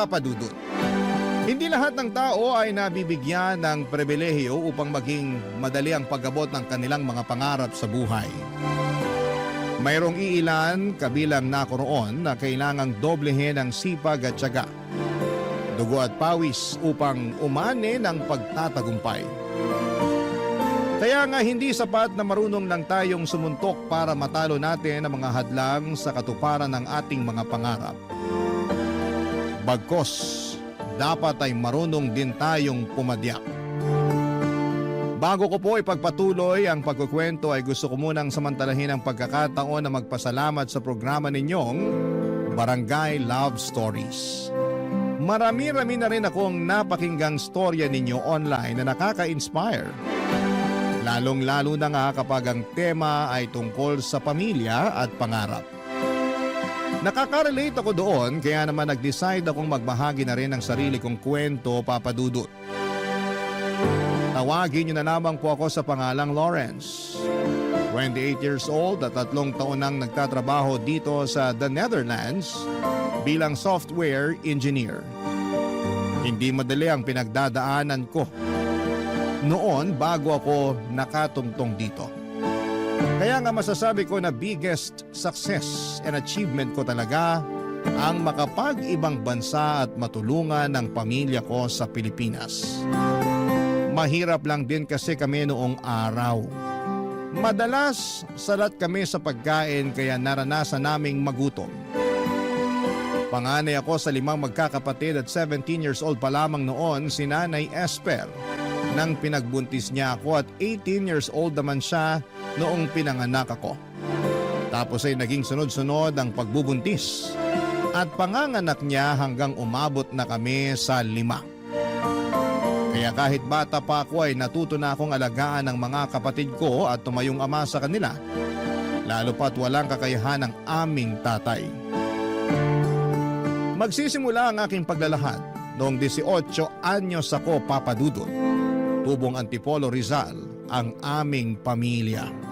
Papa Dudut. Hindi lahat ng tao ay nabibigyan ng pribilehiyo upang maging madali ang pag-abot ng kanilang mga pangarap sa buhay. Mayroong iilan kabilang nakoroon na kailangang doblehin ang sipag at tiyaga, dugo at pawis upang umani ng pagtatagumpay. Kaya nga hindi sapat na marunong lang tayong sumuntok para matalo natin ang mga hadlang sa katuparan ng ating mga pangarap. Bagkus, dapat ay marunong din tayong pumadyak. Bago ko po ipagpatuloy ang pagkukwento ay gusto ko munang samantalahin ang pagkakataon na magpasalamat sa programa ninyong Barangay Love Stories. Marami-rami na rin akong napakinggang storya ninyo online na nakaka-inspire. Lalong-lalo na nga kapag ang tema ay tungkol sa pamilya at pangarap. Nakaka-relate ako doon kaya naman nag-decide akong magbahagi na rin ng sarili kong kwento, Papa Dudut. Tawagin niyo na lamang po ako sa pangalang Lawrence. 28 years old at 3 taon nang nagtatrabaho dito sa The Netherlands bilang software engineer. Hindi madali ang pinagdadaanan ko noon bago ako nakatungtong dito. Kaya nga masasabi ko na biggest success and achievement ko talaga ang makapag-ibang bansa at matulungan ng pamilya ko sa Pilipinas. Mahirap lang din kasi kami noong araw. Madalas salat kami sa pagkain kaya naranasan naming magutom. Panganay ako sa 5 magkakapatid at 17 years old pa lamang noon si Nanay Esper nang pinagbuntis niya ako at 18 years old naman siya noong pinanganak ako. Tapos ay naging sunod-sunod ang pagbubuntis at panganganak niya hanggang umabot na kami sa 5. Kaya kahit bata pa ako ay natuto na akong alagaan ng mga kapatid ko at tumayong ama sa kanila, lalo pat walang kakayahan ng aming tatay. Magsisimula ang aking paglalahad noong 18 anyos ako, Papa Dudut. Tubong Antipolo, Rizal ang aming pamilya.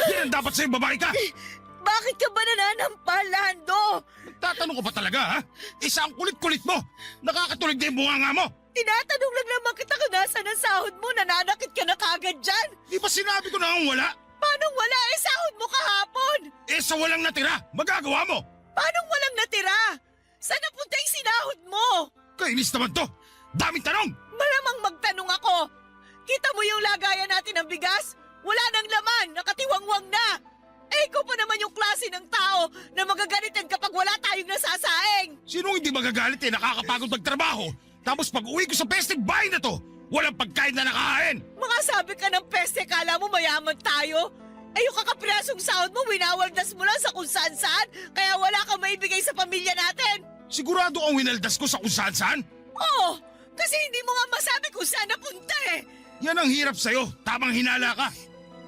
Yan ang dapat sa'yo, babae ka! Bakit ka ba nananampal, Lando? Tatanong ko pa talaga, ha? Isa ang kulit-kulit mo! Nakakatulig na yung bunganga mo! Tinatanong lang naman kita kung nasaan ang sahod mo, nananakit ka na kagad dyan. Di ba sinabi ko na ang wala? Paano wala sahod mo kahapon? Sa walang natira, magagawa mo! Paano walang natira? Saan napunta yung sinahod mo? Kainis naman to! Daming tanong! Malamang magtanong ako. Kita mo yung lagayan natin ng bigas? Wala nang laman, nakatiwangwang na. Ikaw pa naman yung klase ng tao na magagalitan kapag wala tayong nasasaing. Sinong hindi magagalit nakakapagod magtrabaho? Tapos pag uwi ko sa peste bahay na to, walang pagkain na nakahain! Mga sabi ka ng peste, kala mo mayaman tayo? Yung kakapirasong sahod mo, winawaldas mo lang sa kung saan-saan, kaya wala kang maibigay sa pamilya natin. Sigurado ang winaldas ko sa kung saan-saan? Oo, kasi hindi mo nga masabi kung saan napunta Yan ang hirap sa'yo, tamang hinala ka.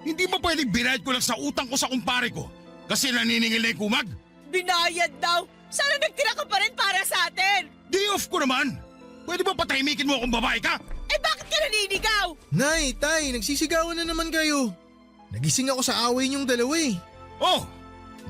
Hindi ba pwedeng binayad ko lang sa utang ko sa kumpare ko? Kasi naniningil na yung kumag? Binayad daw? Sana nagtira ka pa rin para sa atin? Day off ko naman! Pwede ba patahimikin mo kung babae ka? Bakit ka naninigaw? Nay, tay, nagsisigawan na naman kayo. Nagising ako sa away niyong dalawa Oh,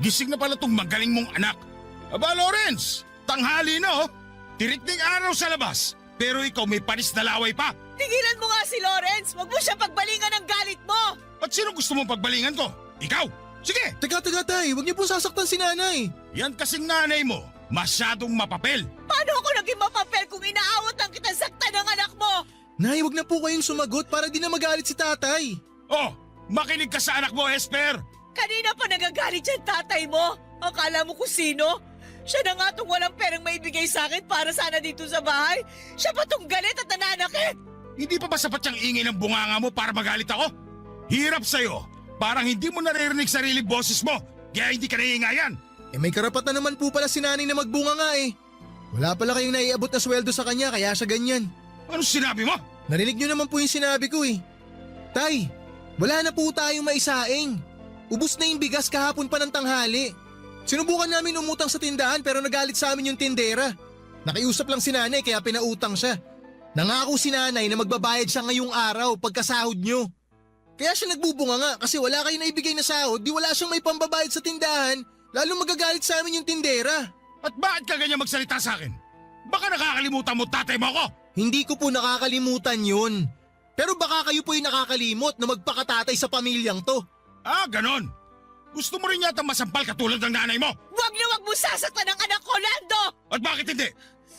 gising na pala tong magaling mong anak. Aba Lawrence, tanghali na Tirik ng araw sa labas, pero ikaw may panis na laway pa. Tigilan mo nga si Lawrence, wag mo siya pagbalingan ng galit mo. At sino gusto mong pagbalingan ko? Ikaw? Sige! Teka, tay, huwag niyo po sasaktan si nanay. Yan kasing nanay mo, masyadong mapapel. Paano ako naging mapapel kung inaawat ang kitang saktan ng anak mo? Nay, huwag na po kayong sumagot para di na magalit si tatay. Oh, makinig ka sa anak mo, Esper. Kanina pa nagagalit yung tatay mo. Akala mo kung sino? Siya na nga tong walang perang maibigay sa akin para sana dito sa bahay. Siya pa tong galit at nananakit. Hindi pa ba sapat yung ingay ng bunganga mo para magalit ako? Hirap sa'yo. Parang hindi mo naririnig sarili boses mo, kaya hindi ka naiingayan. May karapatan naman po pala si nanay na magbunga nga Wala pala kayong naiabot na sweldo sa kanya kaya siya ganyan. Ano sinabi mo? Narinig niyo naman po yung sinabi ko eh. Tay, wala na po tayong maisaing. Ubus na yung bigas kahapon pa ng tanghali. Sinubukan namin umutang sa tindahan pero nagalit sa amin yung tindera. Nakiusap lang si nanay kaya pinautang siya. Nangako si nanay na magbabayad siya ngayong araw pagkasahod niyo. Kaya siya nagbubunga nga kasi wala kayo na ibigay na sahod, di wala siyang may pambabayad sa tindahan, lalo magagalit sa amin yung tindera. At bakit ka ganyan magsalita sa akin? Baka nakakalimutan mo tatay mo ako! Hindi ko po nakakalimutan yun. Pero baka kayo po yung nakakalimot na magpakatatay sa pamilyang to. Ah, ganon! Gusto mo rin yata masampal katulad ng nanay mo? Huwag na huwag mo sasaktan ang anak ko, Lando! At bakit hindi?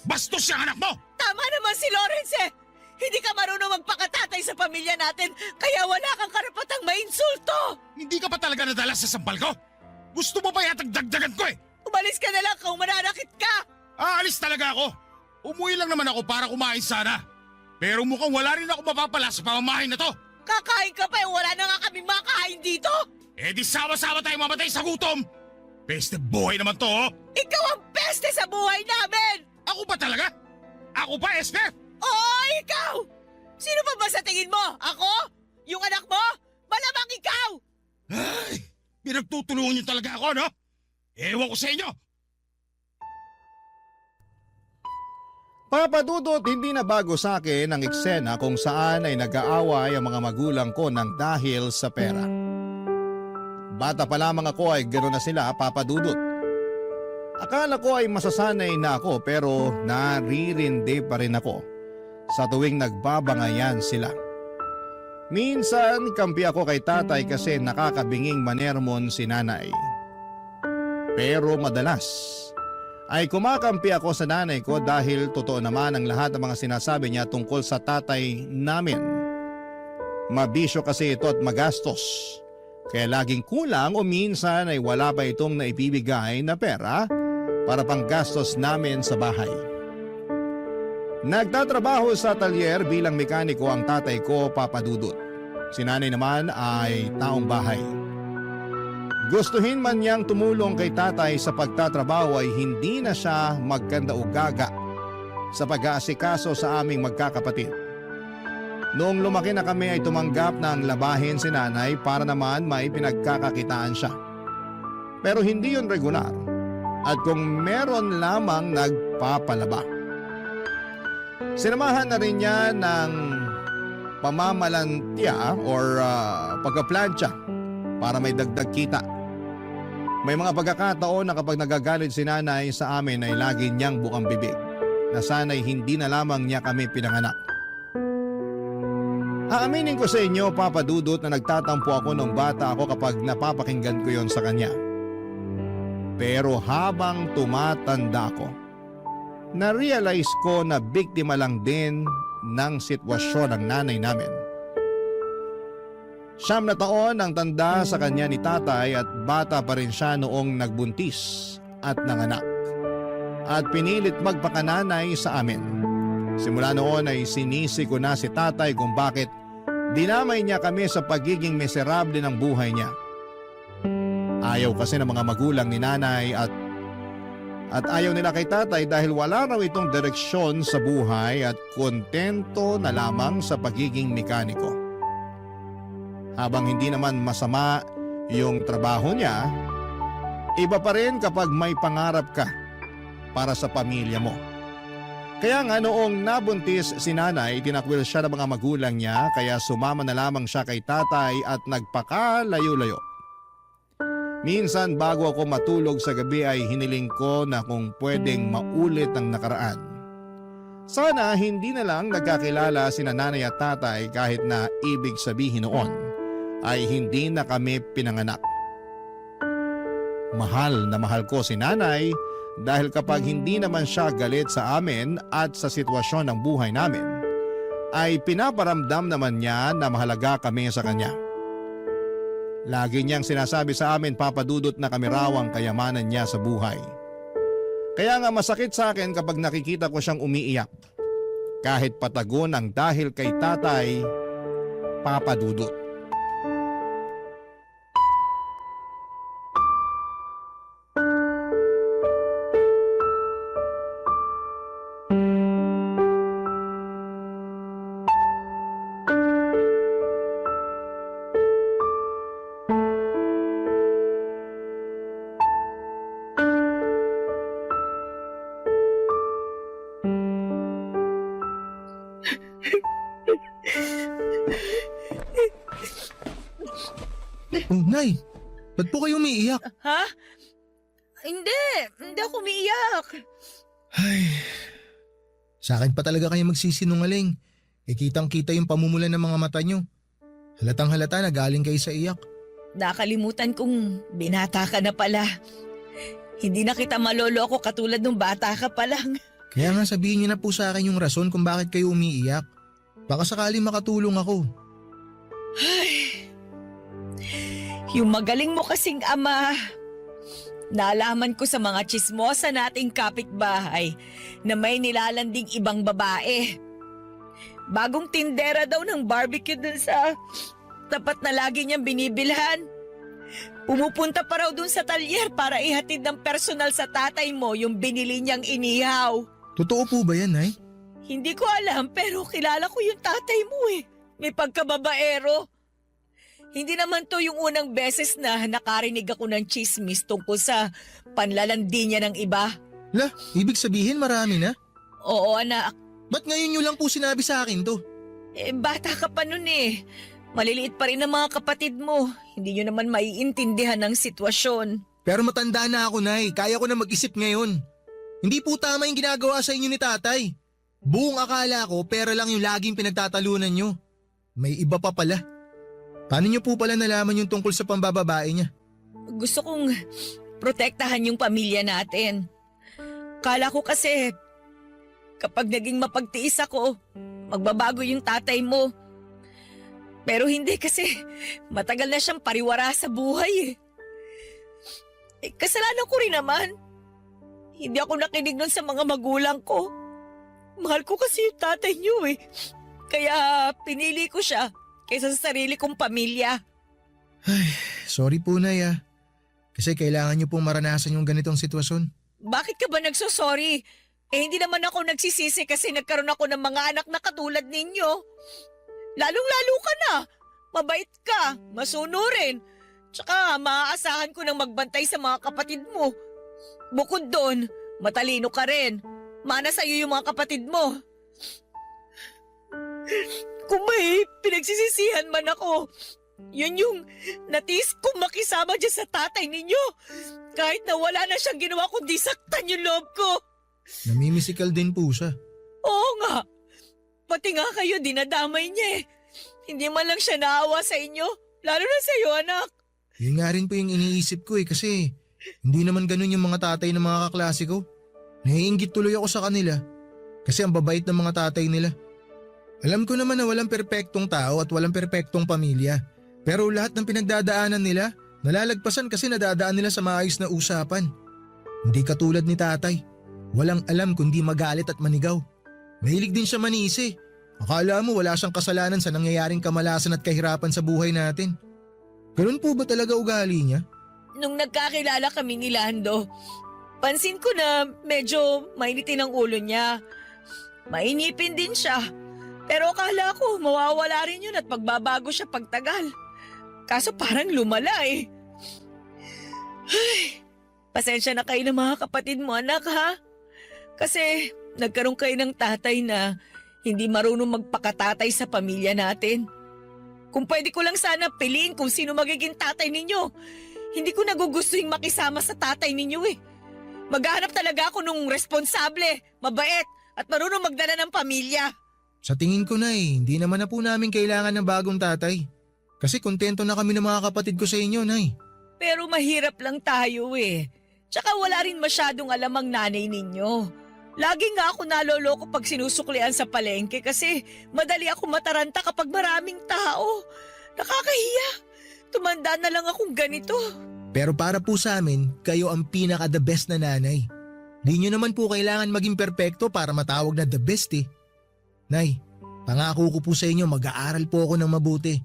Bastos siyang anak mo! Tama naman si Lawrence eh! Hindi ka marunong magpakatatay sa pamilya natin, kaya wala kang karapatang mainsulto! Hindi ka pa talaga nadala sa sampal ko? Gusto mo pa yatang dagdagan ko eh! Umalis ka na lang kung mananakit ka! Aalis talaga ako! Umuwi lang naman ako para kumain sana. Pero mukhang wala rin ako mapapala sa pamamahay na to. Kakain ka pa wala na nga kami makain dito! Eh di sama-sama tayo mamatay sa gutom! Peste buhay naman to oh! Ikaw ang peste sa buhay namin! Ako ba talaga? Ako pa, Esther? Oo, ikaw! Sino pa ba sa tingin mo? Ako? Yung anak mo? Malamang ikaw! Ay, pinagtutulungan niyo talaga ako, no? Ewan ko sa inyo! Papa Dudut, hindi na bago sa akin ang eksena kung saan ay nag-aaway ang mga magulang ko ng dahil sa pera. Bata pa lamang ako ay gano'n na sila, Papa Dudut. Akala ko ay masasanay na ako pero naririndi pa rin ako sa tuwing nagbabangayan sila. Minsan kampi ako kay tatay kasi nakakabinging manermon si nanay. Pero madalas ay kumakampi ako sa nanay ko dahil totoo naman ang lahat ng mga sinasabi niya tungkol sa tatay namin. Mabisyo kasi ito at magastos. Kaya laging kulang o minsan ay wala pa itong naibibigay na pera para pang gastos namin sa bahay. Nagtatrabaho sa atelier bilang mekaniko ang tatay ko, Papa Dudut. Si nanay naman ay taong bahay. Gustuhin man niyang tumulong kay tatay sa pagtatrabaho ay hindi na siya magkanda-ugaga sa pag-aasikaso sa aming magkakapatid. Noong lumaki na kami ay tumanggap na ang labahin si nanay para naman may pinagkakakitaan siya. Pero hindi yun regular at kung meron lamang nagpapalaba. Sinamahan na rin niya ng pamamalantya or pagkaplantya para may dagdag kita. May mga pagkakataon na kapag nagagalit si nanay sa amin ay lagi niyang bukang bibig na sana'y hindi na lamang niya kami pinanganak. Aaminin ko sa inyo, Papa Dudut, na nagtatampo ako nung bata ako kapag napapakinggan ko yon sa kanya. Pero habang tumatanda ako, na-realize ko na biktima lang din ng sitwasyon ng nanay namin. 9 na taon ang tanda sa kanya ni tatay at bata pa rin siya noong nagbuntis at nanganak. At pinilit magpakananay sa amin. Simula noon ay sinisi ko na si tatay kung bakit dinamay niya kami sa pagiging miserable ng buhay niya. Ayaw kasi ng mga magulang ni nanay at ayaw nila kay tatay dahil wala raw itong direksyon sa buhay at kontento na lamang sa pagiging mekaniko. Habang hindi naman masama yung trabaho niya, iba pa rin kapag may pangarap ka para sa pamilya mo. Kaya nga noong nabuntis si nanay, tinakwil siya ng mga magulang niya kaya sumama na lamang siya kay tatay at nagpakalayo-layo. Minsan bago ako matulog sa gabi ay hiniling ko na kung pwedeng maulit ang nakaraan. Sana hindi na lang nagkakilala sina nanay at tatay kahit na ibig sabihin noon ay hindi na kami pinanganak. Mahal na mahal ko si nanay dahil kapag hindi naman siya galit sa amin at sa sitwasyon ng buhay namin, ay pinaparamdam naman niya na mahalaga kami sa kanya. Lagi niyang sinasabi sa amin, Papa Dudut, na kami raw ang kayamanan niya sa buhay. Kaya nga masakit sa akin kapag nakikita ko siyang umiiyak. Kahit patagon ang dahil kay tatay, Papa Dudut. Oh, Nay, ba't po kayo umiiyak? Ha? Hindi ako umiiyak. Ay, sa akin pa talaga kayo magsisinungaling. Kitang-kita yung pamumulan ng mga mata nyo. Halatang halata na galing kayo sa iyak. Nakalimutan kong binata ka na pala. Hindi na kita maloloko katulad nung bata ka pa lang. Kaya nga sabihin niyo na po sa akin yung rason kung bakit kayo umiiyak. Baka sakaling makatulong ako. Yung magaling mo kasing ama. Naalaman ko sa mga tsismosa nating kapitbahay na may nilalanding ibang babae. Bagong tindera daw ng barbecue dun sa tapat na lagi niyang binibilhan. Pumupunta pa raw dun sa talyer para ihatid ng personal sa tatay mo yung binili niyang inihaw. Totoo po ba yan, Nay? Hindi ko alam pero kilala ko yung tatay mo eh. May pagkababaero. Hindi naman to yung unang beses na nakarinig ako ng chismis tungkol sa panlalandi niya ng iba. La, ibig sabihin marami na? Oo anak, Ba't ngayon nyo lang po sinabi sa akin to? bata ka pa nun eh. Maliliit pa rin ang mga kapatid mo. Hindi nyo naman maiintindihan ng sitwasyon. Pero matanda na ako, Nay. Kaya ko na mag-isip ngayon. Hindi po tama yung ginagawa sa inyo ni tatay. Buong akala ko pera lang yung laging pinagtatalunan nyo. May iba pa pala. Paano nyo po pala nalaman yung tungkol sa pambababae niya? Gusto kong protektahan yung pamilya natin. Kala ko kasi kapag naging mapagtiis ako, magbabago yung tatay mo. Pero hindi kasi matagal na siyang pariwara sa buhay eh. Kasalanan ko rin naman. Hindi ako nakinig nun sa mga magulang ko. Mahal ko kasi yung tatay niyo eh. Kaya pinili ko siya kaysa sa sarili kong pamilya. Ay, sorry po, Nay ah. Kasi kailangan nyo pong maranasan yung ganitong sitwasyon. Bakit ka ba nagsosorry? Hindi naman ako nagsisisi kasi nagkaroon ako ng mga anak na katulad ninyo. Lalong-lalo ka na. Mabait ka, masunurin. Tsaka maaasahan ko nang magbantay sa mga kapatid mo. Bukod doon, matalino ka rin. Mana sa'yo yung mga kapatid mo. Kung may pinagsisisihan man ako, yun yung natiis kong makisama dyan sa tatay ninyo. Kahit na wala na siyang ginawa kundi saktan yung loob ko. Namimisikal din po siya. Oo nga. Pati nga kayo dinadamay niya eh. Hindi man lang siya naawa sa inyo. Lalo na sa'yo anak. Yun nga rin po yung iniisip ko eh kasi hindi naman ganun yung mga tatay ng mga kaklase ko. Naiinggit tuloy ako sa kanila kasi ang babait ng mga tatay nila. Alam ko naman na walang perpektong tao at walang perpektong pamilya. Pero lahat ng pinagdadaanan nila, nalalagpasan kasi nadadaan nila sa maayos na usapan. Hindi katulad ni tatay. Walang alam kundi magalit at manigaw. Mahilig din siya manisi. Akala mo wala siyang kasalanan sa nangyayaring kamalasan at kahirapan sa buhay natin. Ganun po ba talaga ugali niya? Nung nagkakilala kami ni Lando, pansin ko na medyo mainitin ang ulo niya. Mainipin din siya. Pero akala ko mawawala rin yun at magbabago siya pagtagal. Kaso parang lumala eh. Ay, pasensya na kayo ng mga kapatid mo anak ha. Kasi nagkaroon kayo ng tatay na hindi marunong magpakatatay sa pamilya natin. Kung pwede ko lang sana piliin kung sino magiging tatay ninyo. Hindi ko nagugustuhin makisama sa tatay ninyo eh. Maghahanap talaga ako nung responsable, mabait at marunong magdala ng pamilya. Sa tingin ko na hindi naman na po namin kailangan ng bagong tatay. Kasi kontento na kami ng mga kapatid ko sa inyo, Nay. Pero mahirap lang tayo eh. Tsaka wala rin masyadong alam ang nanay ninyo. Lagi nga ako naloloko pag sinusuklian sa palengke kasi madali ako mataranta kapag maraming tao. Nakakahiya. Tumanda na lang akong ganito. Pero para po sa amin, kayo ang pinaka the best na nanay. Di nyo naman po kailangan maging perpekto para matawag na the best eh. Nay, pangako ko po sa inyo mag-aaral po ako ng mabuti.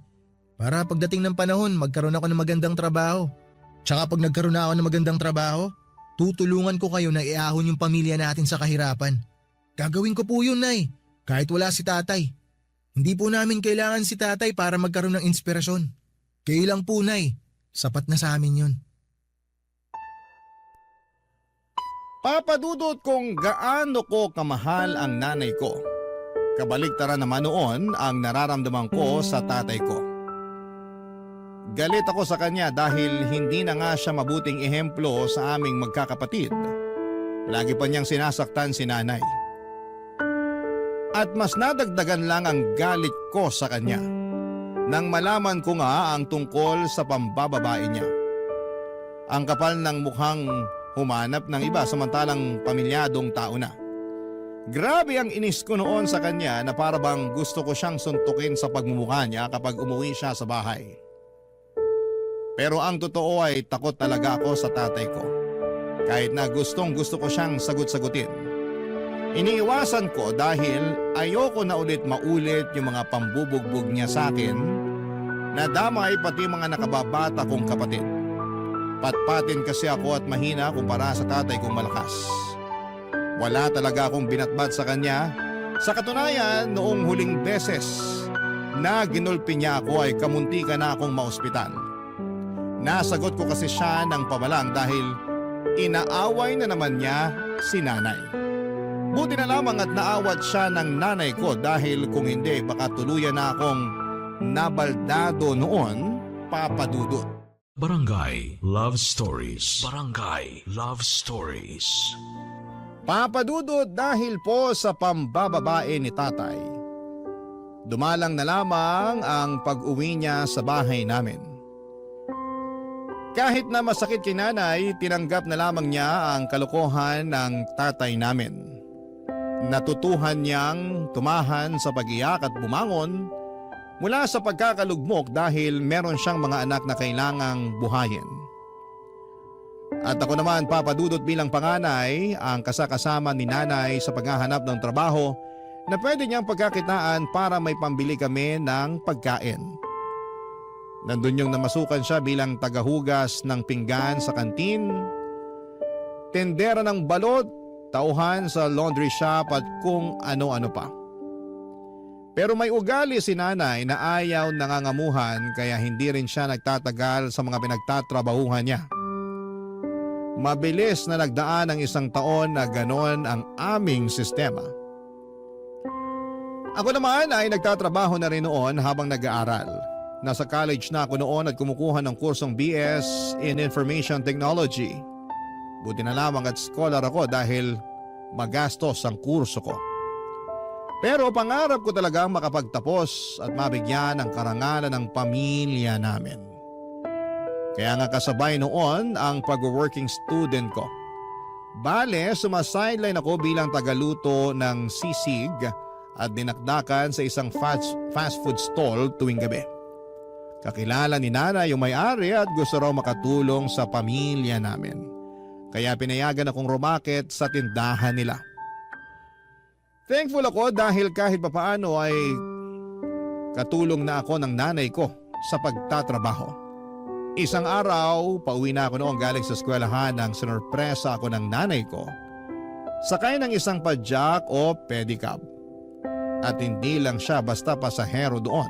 Para pagdating ng panahon magkaroon ako ng magandang trabaho. Tsaka pag nagkaroon na ako ng magandang trabaho, tutulungan ko kayo na iahon yung pamilya natin sa kahirapan. Gagawin ko po yun, Nay, kahit wala si tatay. Hindi po namin kailangan si tatay para magkaroon ng inspirasyon. Kayo lang po, Nay. Sapat na sa amin yun. Papadudot kung gaano ko kamahal ang nanay ko. Kabaliktaran naman noon ang nararamdaman ko sa tatay ko. Galit ako sa kanya dahil hindi na nga siya mabuting ehemplo sa aming magkakapatid. Lagi pa niyang sinasaktan si nanay. At mas nadagdagan lang ang galit ko sa kanya nang malaman ko nga ang tungkol sa pambababae niya. Ang kapal ng mukhang humanap ng iba samantalang pamilyadong tao na. Grabe ang inis ko noon sa kanya na para bang gusto ko siyang suntukin sa pagmumukha niya kapag umuwi siya sa bahay. Pero ang totoo ay takot talaga ako sa tatay ko. Kahit na gustong gusto ko siyang sagot-sagutin. Iniiwasan ko dahil ayoko na ulit maulit yung mga pambubugbog niya sa akin na damay pati mga nakababata kong kapatid. Patpatin kasi ako at mahina kumpara sa tatay kong malakas. Wala talaga akong binatbat sa kanya. Sa katunayan, noong huling beses na ginulpi niya ako ay kamuntika na akong maospital. Nasagot ko kasi siya ng pabalang dahil inaaway na naman niya si nanay. Buti na lamang at naawat siya ng nanay ko dahil kung hindi baka tuluyan na akong nabaldado noon, Papa Dudut. Barangay Love Stories. Barangay Love Stories. Papa Dudut dahil po sa pambababae ni tatay. Dumalang na lamang ang pag-uwi niya sa bahay namin. Kahit na masakit kay nanay, tinanggap na lamang niya ang kalokohan ng tatay namin. Natutuhan niyang tumahan sa pag-iyak at bumangon mula sa pagkakalugmok dahil meron siyang mga anak na kailangang buhayin. At ako naman, Papa Dudut bilang panganay, ang kasakasama ni nanay sa paghahanap ng trabaho na pwede niyang pagkakitaan para may pambili kami ng pagkain. Nandun yung namasukan siya bilang tagahugas ng pinggan sa kantin, tendera ng balot, tauhan sa laundry shop at kung ano-ano pa. Pero may ugali si nanay na ayaw nangangamuhan kaya hindi rin siya nagtatagal sa mga pinagtatrabahuhan niya. Mabilis na nagdaan ang 1 taon na ganon ang aming sistema. Ako naman ay nagtatrabaho na rin noon habang nag-aaral. Nasa college na ako noon at kumukuha ng kursong BS in Information Technology. Buti na lamang at scholar ako dahil magastos ang kurso ko. Pero pangarap ko talagang makapagtapos at mabigyan ng karangalan ng pamilya namin. Kaya nga kasabay noon ang pag-working student ko. Bale, sumasideline ako bilang tagaluto ng sisig at dinakdakan sa isang fast food stall tuwing gabi. Kakilala ni nanay yung may-ari at gusto raw makatulong sa pamilya namin. Kaya pinayagan akong rumakit sa tindahan nila. Thankful ako dahil kahit papaano ay katulong na ako ng nanay ko sa pagtatrabaho. Isang araw, pauwi na ako noong galing sa eskwelahan nang sinurpresa ako ng nanay ko. Sakay ng isang padyak o pedicab. At hindi lang siya basta pasahero doon,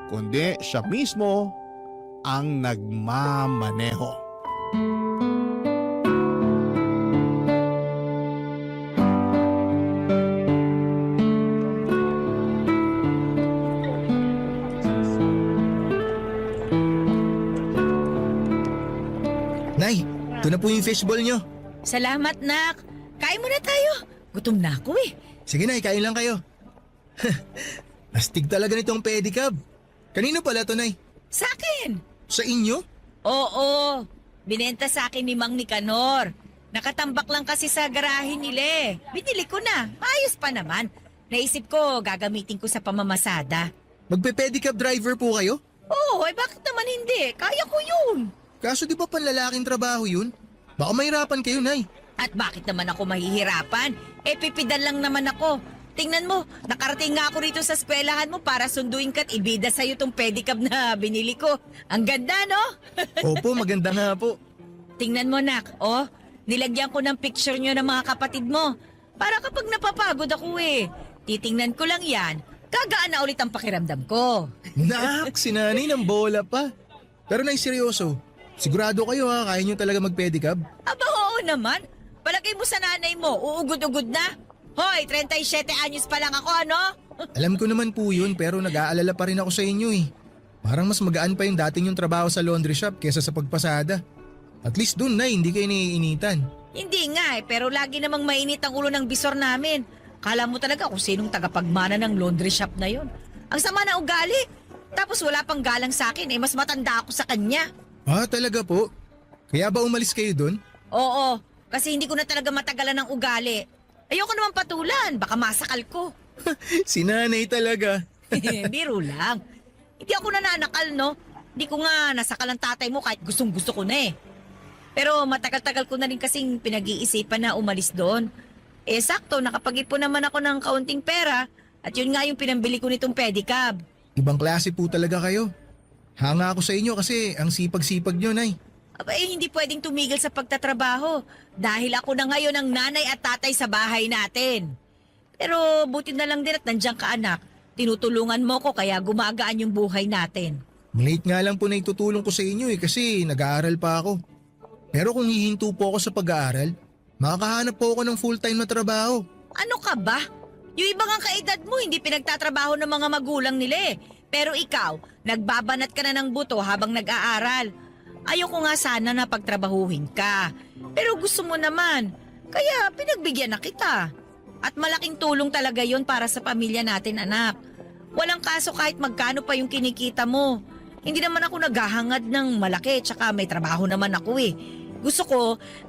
kundi siya mismo ang nagmamaneho. Nay, ito na po yung fishball nyo. Salamat, nak. Kain muna tayo. Gutom na ako eh. Sige Nay, kain lang kayo. Astig talaga nitong pedicab. Kanino pala to, Nay? Sa akin. Sa inyo? Oo. Binenta sa akin ni Mang Nicanor. Nakatambak lang kasi sa garahe nila eh. Binili ko na. Maayos pa naman. Naisip ko, gagamitin ko sa pamamasada. Magpe-pedicab driver po kayo? Oo, ay bakit naman hindi? Kaya ko yun. Kaso di ba panlalaking trabaho yun? Baka mahirapan kayo, Nay. At bakit naman ako mahihirapan? Pipidan lang naman ako. Tingnan mo, nakarating nga ako rito sa eskwelahan mo para sunduin ka at ibida sa'yo tong pedicab na binili ko. Ang ganda, no? Opo, maganda nga po. Tingnan mo, nak. Oh, nilagyan ko ng picture nyo ng mga kapatid mo. Para kapag napapagod ako titingnan ko lang yan, gagaan na ulit ang pakiramdam ko. Nak, si Nanay ng bola pa. Pero Nay, seryoso. Sigurado kayo ha, kaya nyo talaga mag-pedicab? Aba, oo naman. Palagay mo sa nanay mo, uugod-ugod na. Hoy, 37 anyos pa lang ako, ano? Alam ko naman po yun pero nag-aalala pa rin ako sa inyo eh. Parang mas magaan pa yung dating yung trabaho sa laundry shop kesa sa pagpasada. At least dun, Nay, hindi kayo naiinitan. Hindi nga pero lagi namang mainit ang ulo ng bisor namin. Kala mo talaga kung sinong tagapagmana ng laundry shop na yon. Ang sama na ugali. Tapos wala pang galang sa akin, mas matanda ako sa kanya. Ah, talaga po? Kaya ba umalis kayo dun? Oo, kasi hindi ko na talaga matagalan ng ugali. Ayoko naman patulan, baka masakal ko. Si Nanay talaga. Biro lang. Hindi ako nananakal, no? Hindi ko nga nasakal ang tatay mo kahit gustong gusto ko na eh. Pero matagal-tagal ko na rin kasing pinag-iisipan na umalis doon. Sakto, nakapag-ipon naman ako ng kaunting pera at yun nga yung pinambili ko nitong pedicab. Ibang klase po talaga kayo. Hanga ako sa inyo kasi ang sipag-sipag nyo, Nay. Hindi pwedeng tumigil sa pagtatrabaho dahil ako na ngayon ang nanay at tatay sa bahay natin. Pero buti na lang din at nandiyan ka anak. Tinutulungan mo ko kaya gumagaan yung buhay natin. Late nga lang po na itutulong ko sa inyo kasi nag-aaral pa ako. Pero kung hihinto po ako sa pag-aaral, makakahanap po ako ng full-time na trabaho. Ano ka ba? Yung ibang ang kaedad mo hindi pinagtatrabaho ng mga magulang nila eh. Pero ikaw, nagbabanat ka na ng buto habang nag-aaral. Ayoko nga sana na pagtrabahuhin ka. Pero gusto mo naman, kaya pinagbigyan na kita. At malaking tulong talaga yon para sa pamilya natin, anak. Walang kaso kahit magkano pa yung kinikita mo. Hindi naman ako naghahangad ng malaki, tsaka may trabaho naman ako eh. Gusto ko,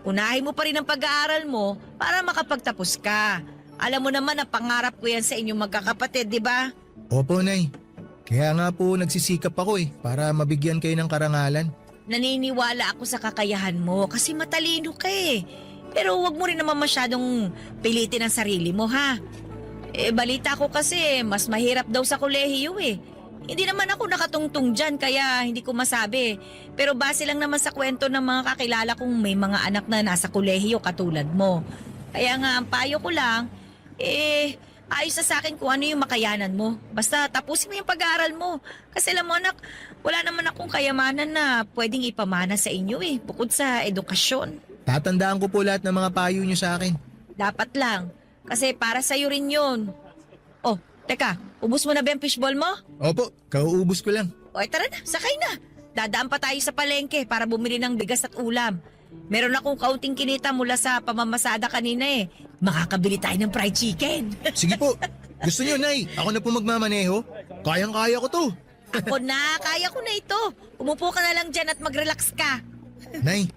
unahin mo pa rin ang pag-aaral mo para makapagtapos ka. Alam mo naman na pangarap ko yan sa inyong magkakapatid, di ba? Opo, Nay. Kaya nga po nagsisikap ako para mabigyan kayo ng karangalan. Naniniwala ako sa kakayahan mo kasi matalino ka eh. Pero wag mo rin naman masyadong pilitin ang sarili mo ha. Balita ko kasi mas mahirap daw sa kolehiyo eh. Hindi naman ako nakatungtong dyan kaya hindi ko masabi. Pero base lang naman sa kwento ng mga kakilala kong may mga anak na nasa kolehiyo katulad mo. Kaya nga ang payo ko lang, ayos na sa akin kung ano yung makayanan mo. Basta tapusin mo yung pag-aaral mo. Kasi alam mo anak, wala naman akong kayamanan na pwedeng ipamana sa inyo bukod sa edukasyon. Tatandaan ko po lahat ng mga payo nyo sa akin. Dapat lang. Kasi para sa'yo rin yun. Oh, teka, ubus mo na ba yung fishball mo? Opo, kauubos ko lang. O tara na, sakay na. Dadaan pa tayo sa palengke para bumili ng bigas at ulam. Meron akong kaunting kinita mula sa pamamasada kanina Makakabili tayo ng fried chicken. Sige po. Gusto nyo, Nay? Ako na po magmamaneho? Kayang-kaya ko to. Ako na, kaya ko na ito. Umupo ka na lang dyan at mag-relax ka. Nay,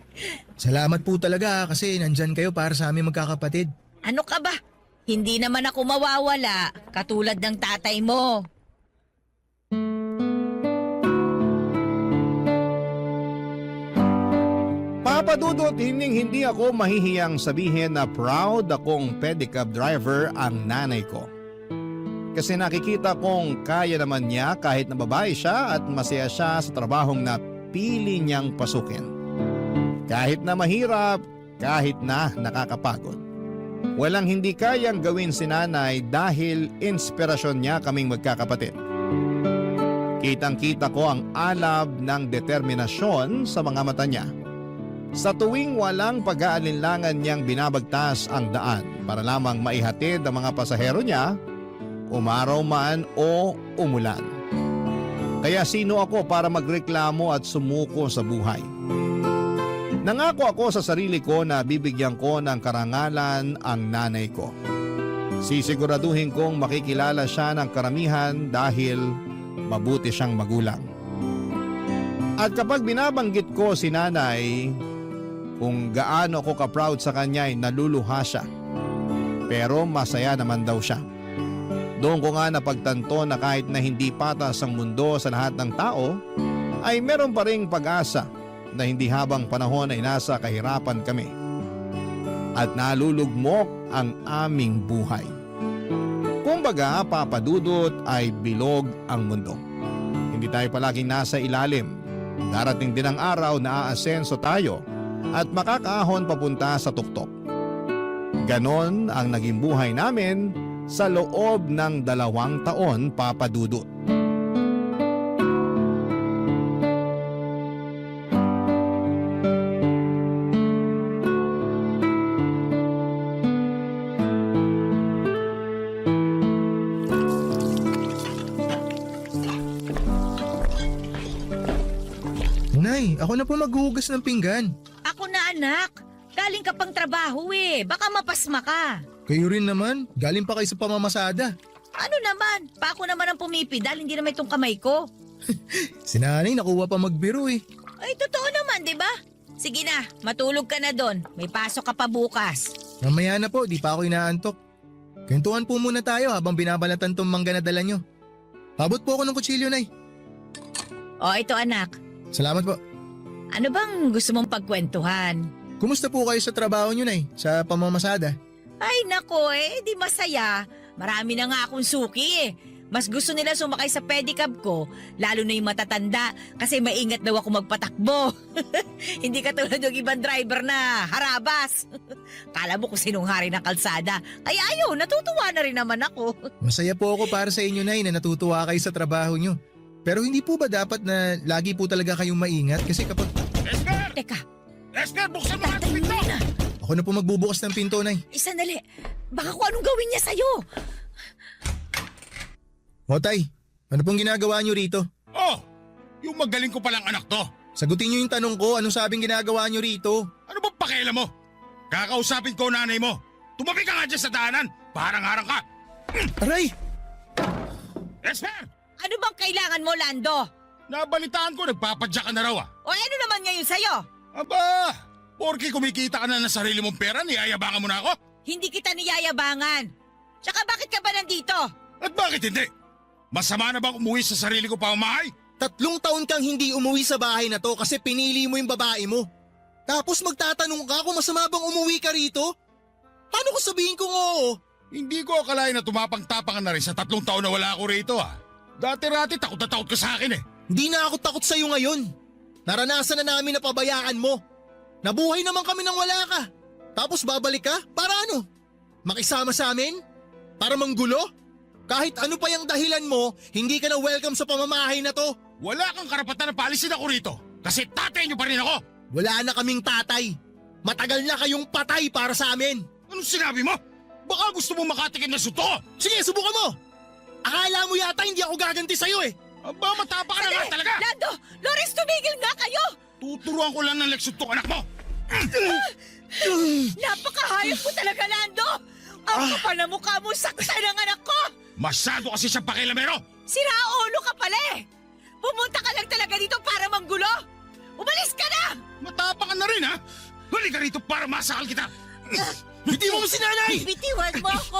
salamat po talaga kasi nandyan kayo para sa aming magkakapatid. Ano ka ba? Hindi naman ako mawawala, katulad ng tatay mo. Papa Dudut, hindi ako mahihiyang sabihin na proud akong pedicab driver ang nanay ko. Kasi nakikita kong kaya naman niya kahit na babae siya at masaya siya sa trabahong na pili niyang pasukin. Kahit na mahirap, kahit na nakakapagod. Walang hindi kayang gawin si nanay dahil inspirasyon niya kaming magkakapatid. Kitang-kita ko ang alab ng determinasyon sa mga mata niya. Sa tuwing walang pag-aalinlangan niyang binabagtas ang daan para lamang maihatid ang mga pasahero niya, umaraw man o umulan. Kaya sino ako para magreklamo at sumuko sa buhay? Nangako ako sa sarili ko na bibigyan ko ng karangalan ang nanay ko. Sisiguraduhin kong makikilala siya ng karamihan dahil mabuti siyang magulang. At kapag binabanggit ko si nanay, kung gaano ako ka-proud sa kanya ay naluluha siya. Pero masaya naman daw siya. Doon ko nga napagtanto na kahit na hindi patas ang mundo sa lahat ng tao, ay meron pa ring pag-asa na hindi habang panahon ay nasa kahirapan kami. At nalulugmok ang aming buhay. Kumbaga, Papa Dudut ay bilog ang mundo. Hindi tayo palaging nasa ilalim. Darating din ang araw na aasenso tayo at makakaahon papunta sa tuktok. Ganon ang naging buhay namin sa loob ng 2 taon, Papa Dudut. ako na po maghuhugas ng pinggan. Ako na anak. Galing ka pang trabaho eh. Baka mapasma ka. Kayo rin naman, galing pa kayo sa pamamasada. Ano naman? Pa ako naman ang pumipidal, hindi naman itong kamay ko. Si nanay nakuha pa magbiro eh. Ay, totoo naman, di ba? Sige na, matulog ka na doon. May pasok ka pa bukas. Mamaya na po, di pa ako inaantok. Kwentuhan po muna tayo habang binabalatan tong mangga na dala nyo. Abot po ako ng kutsilyo, Nay. O, ito anak. Salamat po. Ano bang gusto mong pagkwentuhan? Kumusta po kayo sa trabaho nyo, Nay? Sa pamamasada? Ay, nako di masaya. Marami na nga akong suki eh. Mas gusto nila sumakay sa pedicab ko, lalo na yung matatanda, kasi maingat daw ako magpatakbo. Hindi katulad yung ibang driver na harabas. Kala mo kung sinong hari ng kalsada. Ay ayaw, natutuwa na rin naman ako. Masaya po ako para sa inyo, Nay, na natutuwa kayo sa trabaho nyo. Pero hindi po ba dapat na lagi po talaga kayong maingat? Kasi kapag... Esther! Teka, Esther, buksan mo nga ang pinto! na. Ako na po magbubukas ng pinto, Nay. Sandali, baka kung anong gawin niya sa'yo. O, Tay, ano pong ginagawa nyo rito? Oh, yung magaling ko palang anak to. Sagutin nyo yung tanong ko, anong sabing ginagawa nyo rito? Ano bang pakialam mo? Kakausapin ko nanay mo. Tumabi ka nga dyan sa daanan. Parang harang ka. Aray! Esther! Ano bang kailangan mo, Lando? Nabalitaan ko, nagpapadya ka na raw ah. O ano naman ngayon sa'yo? Aba, porke kumikita ka na ng sarili mong pera, niyayabangan mo na ako? Hindi kita niyayabangan. Tsaka bakit ka ba nandito? At bakit hindi? Masama na bang umuwi sa sarili ko pamamahay? 3 taon kang hindi umuwi sa bahay na to kasi pinili mo yung babae mo. Tapos magtatanong ka kung masama bang umuwi ka rito? Paano ko sabihin kong oo? Hindi ko akalain na tumapang-tapangan na rin sa 3 taon na wala ako rito ah. Dati-rati takot na takot ka sa akin eh. Hindi na ako takot sa'yo ngayon. Naranasan na namin na pabayaan mo. Nabuhay naman kami nang wala ka. Tapos babalik ka? Para ano? Makisama sa amin? Para manggulo? Kahit ano pa yung dahilan mo, hindi ka na welcome sa pamamahay na to. Wala kang karapatan na paalisin ako rito. Kasi tatay niyo pa rin ako. Wala na kaming tatay. Matagal na kayong patay para sa amin. Anong sinabi mo? Baka gusto mo makatikim na suto ko. Sige, subukan mo. Akala mo yata hindi ako gaganti sa'yo eh. Aba, matapa ka na nga talaga. Lando! Loris, tumigil nga kayo! Tuturuan ko lang ng leksyon to anak mo. Napakahayop mo talaga, Lando! Ang kapal na mukha mo, sakta ng anak ko! Masyado kasi siya pakilamero. Sira ulo ka pala eh! Pumunta ka lang talaga dito para manggulo! Umalis ka na! Matapa ka na rin ha. Halika rito para masakal kita. Bitiwan mo si nanay! Bitiwan mo ako!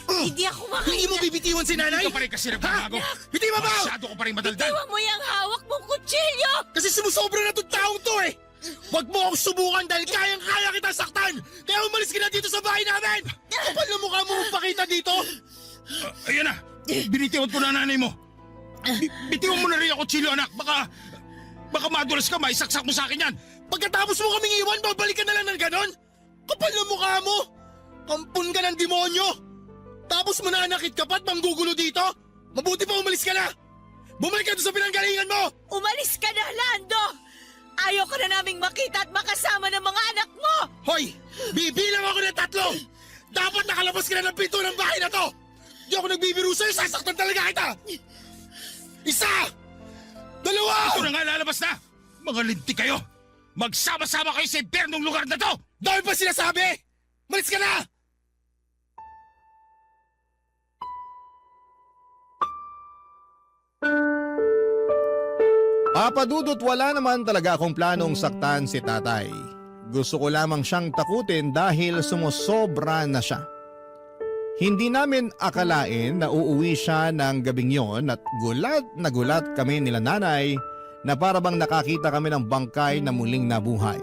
Hindi ako Hindi mo makahinga! bibitiwan si nanay? Hindi ka pa rin kasi nagbabago. Hindi ba ba? Masyado ko pa rin madaldal. Bitiwan mo yung hawak mong kutsilyo! Kasi sumusobra na itong taong to eh! Huwag mo akong subukan dahil kayang-kaya kita saktan! Kaya umalis ka na dito sa bahay namin! Kapal na mukha mo magpakita dito! Ayan na. Binitiwan ko na nanay mo. Bitiwan mo na rin ako, Chilo anak. Baka madulas ka, maisaksak mo sa akin yan. Pagkatapos mo kaming iwan, babalik ka na lang ng ganon? Kapal na mukha mo! Kampun ka ng demonyo! Tapos mananakit ka pa't manggugulo dito? Mabuti pa umalis ka na! Bumalik ka doon sa pinanggalingan mo! Umalis ka na, Lando! Ayaw ka na naming makita at makasama ng mga anak mo! Hoy! Bibilang ako ng 3! Dapat nakalabas ka na ng pinto ng bahay na to! Di ako nagbibiro sa'yo, sasaktan talaga kita! 1! 2! Ito na nga lalabas na. Mga linti kayo. Magsama-sama kayo sa impernong lugar na to. Dahil pa sinasabi! Malis ka na! Papadudot wala naman talaga akong planong saktan si tatay. Gusto ko lamang siyang takutin dahil sumusobra na siya. Hindi namin akalain na uuwi siya ng gabing yon at gulat na gulat kami nila nanay na parabang nakakita kami ng bangkay na muling nabuhay.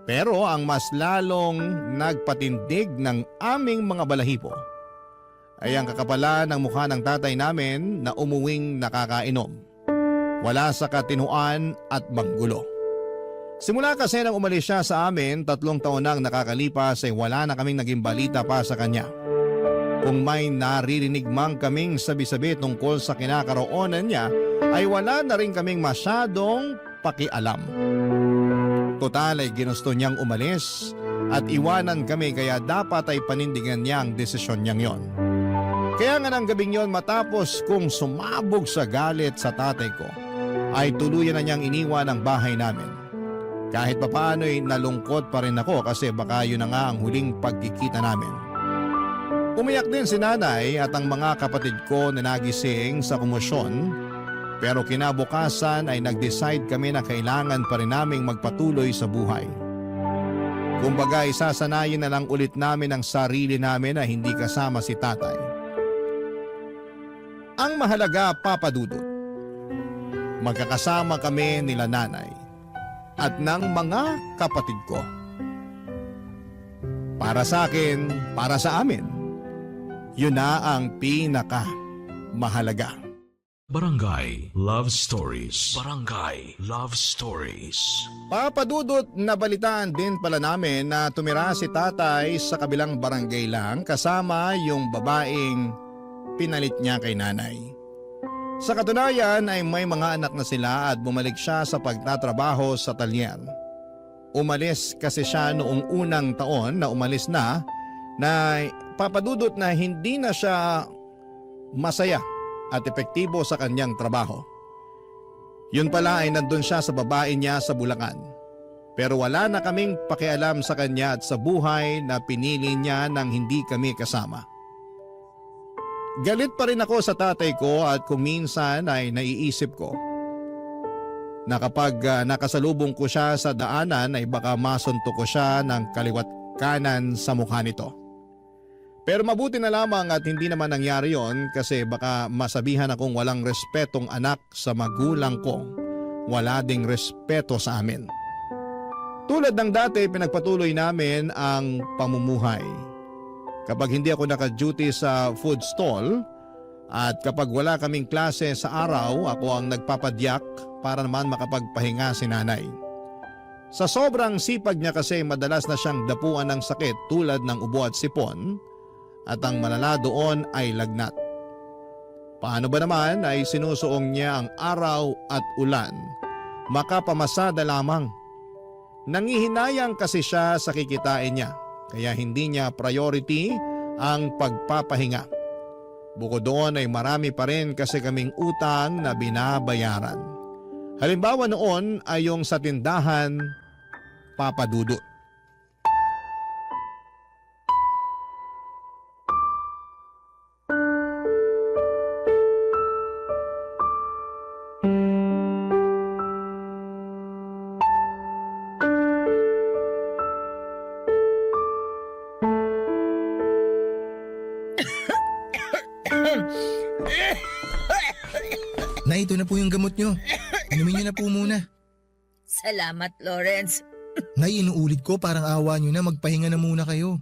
Pero ang mas lalong nagpatindig ng aming mga balahibo ay ang kakapalan ng mukha ng tatay namin na umuwing nakakainom. Wala sa katinuan at manggulo. Simula kasi nang umalis siya sa amin, 3 taon nang nakakalipas ay wala na kaming naging balita pa sa kanya. Kung may naririnig mang kaming sabi-sabi tungkol sa kinakaroonan niya, ay wala na rin kaming masyadong pakialam. Total ay ginusto niyang umalis at iwanan kami kaya dapat ay panindigan niya ang desisyon niyang yon. Kaya nga ng gabing yon matapos kong sumabog sa galit sa tatay ko, ay tuluyan na niyang iniwan ang bahay namin. Kahit papaano'y nalungkot pa rin ako kasi baka yun na nga ang huling pagkikita namin. Umiyak din si nanay at ang mga kapatid ko na nagising sa komosyon, pero kinabukasan ay nag-decide kami na kailangan pa rin naming magpatuloy sa buhay. Kumbaga isasanayin na lang ulit namin ang sarili namin na hindi kasama si tatay. Ang mahalaga, Papa Dudut, magkakasama kami nila nanay at ng mga kapatid ko. Para sa akin, para sa amin, yun na ang pinaka mahalaga. Barangay Love Stories. Barangay Love Stories. Papadudot, nabalitaan din pala namin na tumira si tatay sa kabilang barangay lang kasama yung babaeng pinalit niya kay nanay. Sa katunayan ay may mga anak na sila at bumalik siya sa pagtatrabaho sa talyer. Umalis kasi siya noong unang taon na umalis na papadudot na hindi na siya masaya at epektibo sa kanyang trabaho. Yun pala ay nandun siya sa babae niya sa Bulacan. Pero wala na kaming pakialam sa kanya at sa buhay na pinili niya nang hindi kami kasama. Galit pa rin ako sa tatay ko at kung minsan ay naiisip ko na kapag nakasalubong ko siya sa daanan ay baka masuntok ko siya ng kaliwat kanan sa mukha nito. Pero mabuti na lamang at hindi naman nangyari yon kasi baka masabihan akong walang respetong anak sa magulang ko. Wala ding respeto sa amin. Tulad ng dati, pinagpatuloy namin ang pamumuhay. Kapag hindi ako naka-duty sa food stall at kapag wala kaming klase sa araw, ako ang nagpapadyak para naman makapagpahinga si nanay. Sa sobrang sipag niya kasi madalas na siyang dapuan ng sakit tulad ng ubo at sipon. At ang malala doon ay lagnat. Paano ba naman ay sinusuong niya ang araw at ulan, makapamasada lamang. Nangihinayang kasi siya sa kikitain niya, kaya hindi niya priority ang pagpapahinga. Bukod doon ay marami pa rin kasi kaming utang na binabayaran. Halimbawa noon ay yung sa tindahan, Papa Dudut. Nay, ito na po yung gamot nyo. Inumin nyo na po muna. Salamat, Lawrence. Nay, inuulit ko parang awa nyo na magpahinga na muna kayo.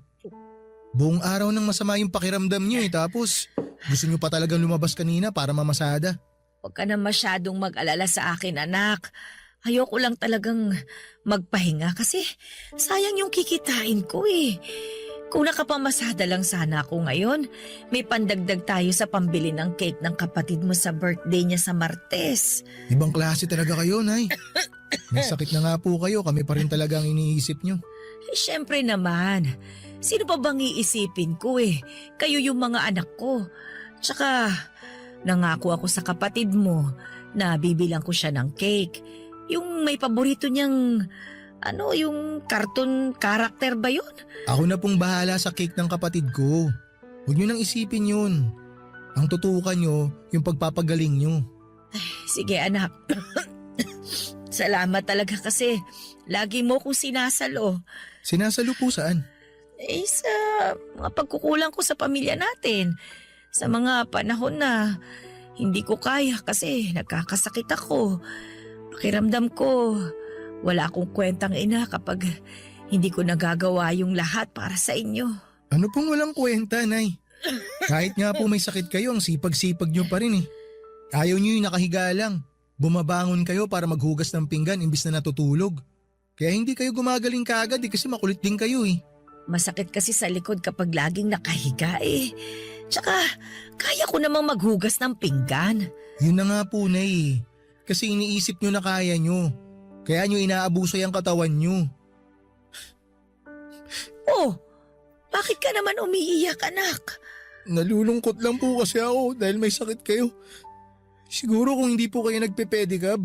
Buong araw nang masama yung pakiramdam nyo tapos gusto nyo pa talagang lumabas kanina para mamasada. Huwag ka na masyadong mag-alala sa akin, anak. Ayoko lang talagang magpahinga kasi sayang yung kikitain ko eh. Kung nakapamasada lang sana ako ngayon, may pandagdag tayo sa pambili ng cake ng kapatid mo sa birthday niya sa Martes. Ibang klase talaga kayo, Nay. May sakit na nga po kayo, kami pa rin talaga ang iniisip nyo. Eh, syempre naman. Sino pa bang iisipin ko eh? Kayo yung mga anak ko. Tsaka, nangako ako sa kapatid mo na bibilang ko siya ng cake. Yung may paborito niyang, yung cartoon character ba yun? Ako na pong bahala sa cake ng kapatid ko. Huwag nyo nang isipin yun. Ang tutukan nyo, yung pagpapagaling nyo. Sige anak. Salamat talaga kasi lagi mo kong sinasalo. Sinasalo po saan? Sa mga pagkukulang ko sa pamilya natin. Sa mga panahon na hindi ko kaya kasi nagkakasakit ako. Pakiramdam ko, wala akong kwentang ina kapag hindi ko nagagawa yung lahat para sa inyo. Ano pong walang kwenta, Nay? Kahit nga po may sakit kayo, ang sipag-sipag nyo pa rin eh. Ayaw nyo yung nakahiga lang. Bumabangon kayo para maghugas ng pinggan imbis na natutulog. Kaya hindi kayo gumagaling kaagad kasi makulit din kayo eh. Masakit kasi sa likod kapag laging nakahiga eh. Tsaka, kaya ko namang maghugas ng pinggan. Yun na nga po, Nay eh. Kasi iniisip nyo na kaya nyo. Kaya nyo inaabuso yung katawan nyo. Oh, bakit ka naman umiiyak, anak? Nalulungkot lang po kasi ako dahil may sakit kayo. Siguro kung hindi po kayo nagpe-pedicab,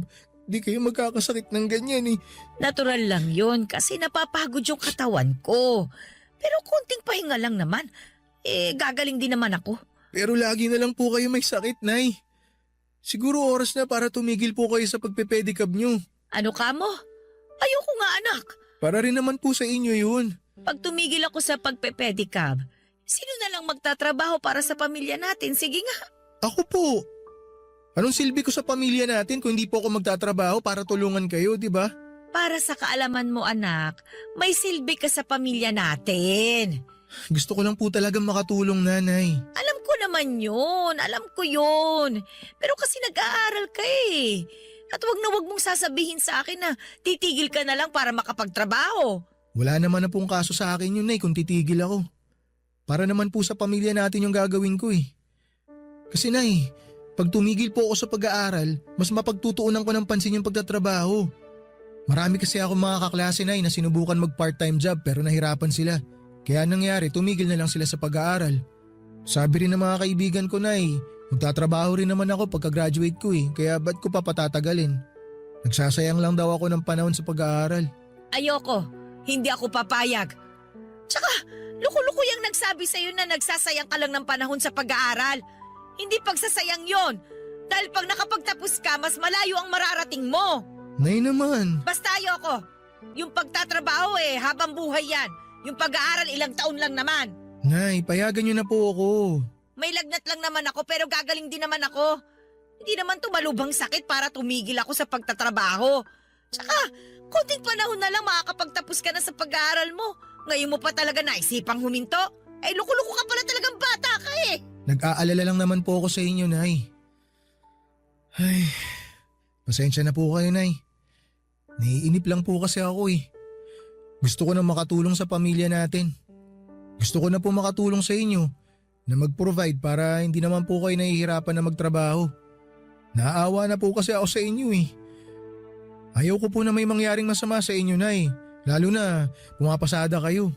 di kayo magkakasakit ng ganyan eh. Natural lang yun kasi napapagod yung katawan ko. Pero konting pahinga lang naman. Gagaling din naman ako. Pero lagi na lang po kayo may sakit, Nay. Siguro oras na para tumigil po kayo sa pagpe-pedicab nyo. Ano ka mo? Ayoko nga anak. Para rin naman po sa inyo yun. Pag tumigil ako sa pagpe-pedicab, sino na lang magtatrabaho para sa pamilya natin? Sige nga. Ako po. Anong silbi ko sa pamilya natin kung hindi po ako magtatrabaho para tulungan kayo, di ba? Para sa kaalaman mo anak, may silbi ka sa pamilya natin. Gusto ko lang po talagang makatulong, Nanay. Alam ko naman yun. Alam ko yun. Pero kasi nag-aaral ka eh. At wag na wag mong sasabihin sa akin na titigil ka na lang para makapagtrabaho. Wala naman na pong kaso sa akin yun, Nay, kung titigil ako. Para naman po sa pamilya natin yung gagawin ko eh. Kasi, Nay, pag tumigil po ako sa pag-aaral, mas mapagtutuunan ko ng pansin yung pagtatrabaho. Marami kasi ako mga kaklase, Nay, na sinubukan mag-part-time job pero nahirapan sila. Kaya nangyari, tumigil na lang sila sa pag-aaral. Sabi rin ng mga kaibigan ko, Nay, magtatrabaho rin naman ako pagka-graduate ko eh, kaya ba't ko pa patatagalin? Nagsasayang lang daw ako ng panahon sa pag-aaral. Ayoko. Hindi ako papayag. Tsaka, luko-luko yung nagsabi sa'yo na nagsasayang ka lang ng panahon sa pag-aaral. Hindi pagsasayang yon. Dahil pag nakapagtapos ka, mas malayo ang mararating mo. Nay naman. Basta ayoko. Yung pagtatrabaho habang buhay yan. Yung pag-aaral ilang taon lang naman. Nay, payagan niyo na po ako. May lagnat lang naman ako pero gagaling din naman ako. Hindi naman tumalubang sakit para tumigil ako sa pagtatrabaho. Tsaka, konting panahon na lang makakapagtapos ka na sa pag-aaral mo. Ngayon mo pa talaga naisipang huminto? Luko-luko ka pala talagang bata ka eh. Nag-aalala lang naman po ako sa inyo, Nay. Ay, pasensya na po kayo, Nay. Naiinip lang po kasi ako eh. Gusto ko na makatulong sa pamilya natin. Gusto ko na po makatulong sa inyo na mag-provide para hindi naman po kayo nahihirapan na magtrabaho. Naawa na po kasi ako sa inyo eh. Ayaw ko po na may mangyaring masama sa inyo, Nay. Lalo na pumapasada kayo.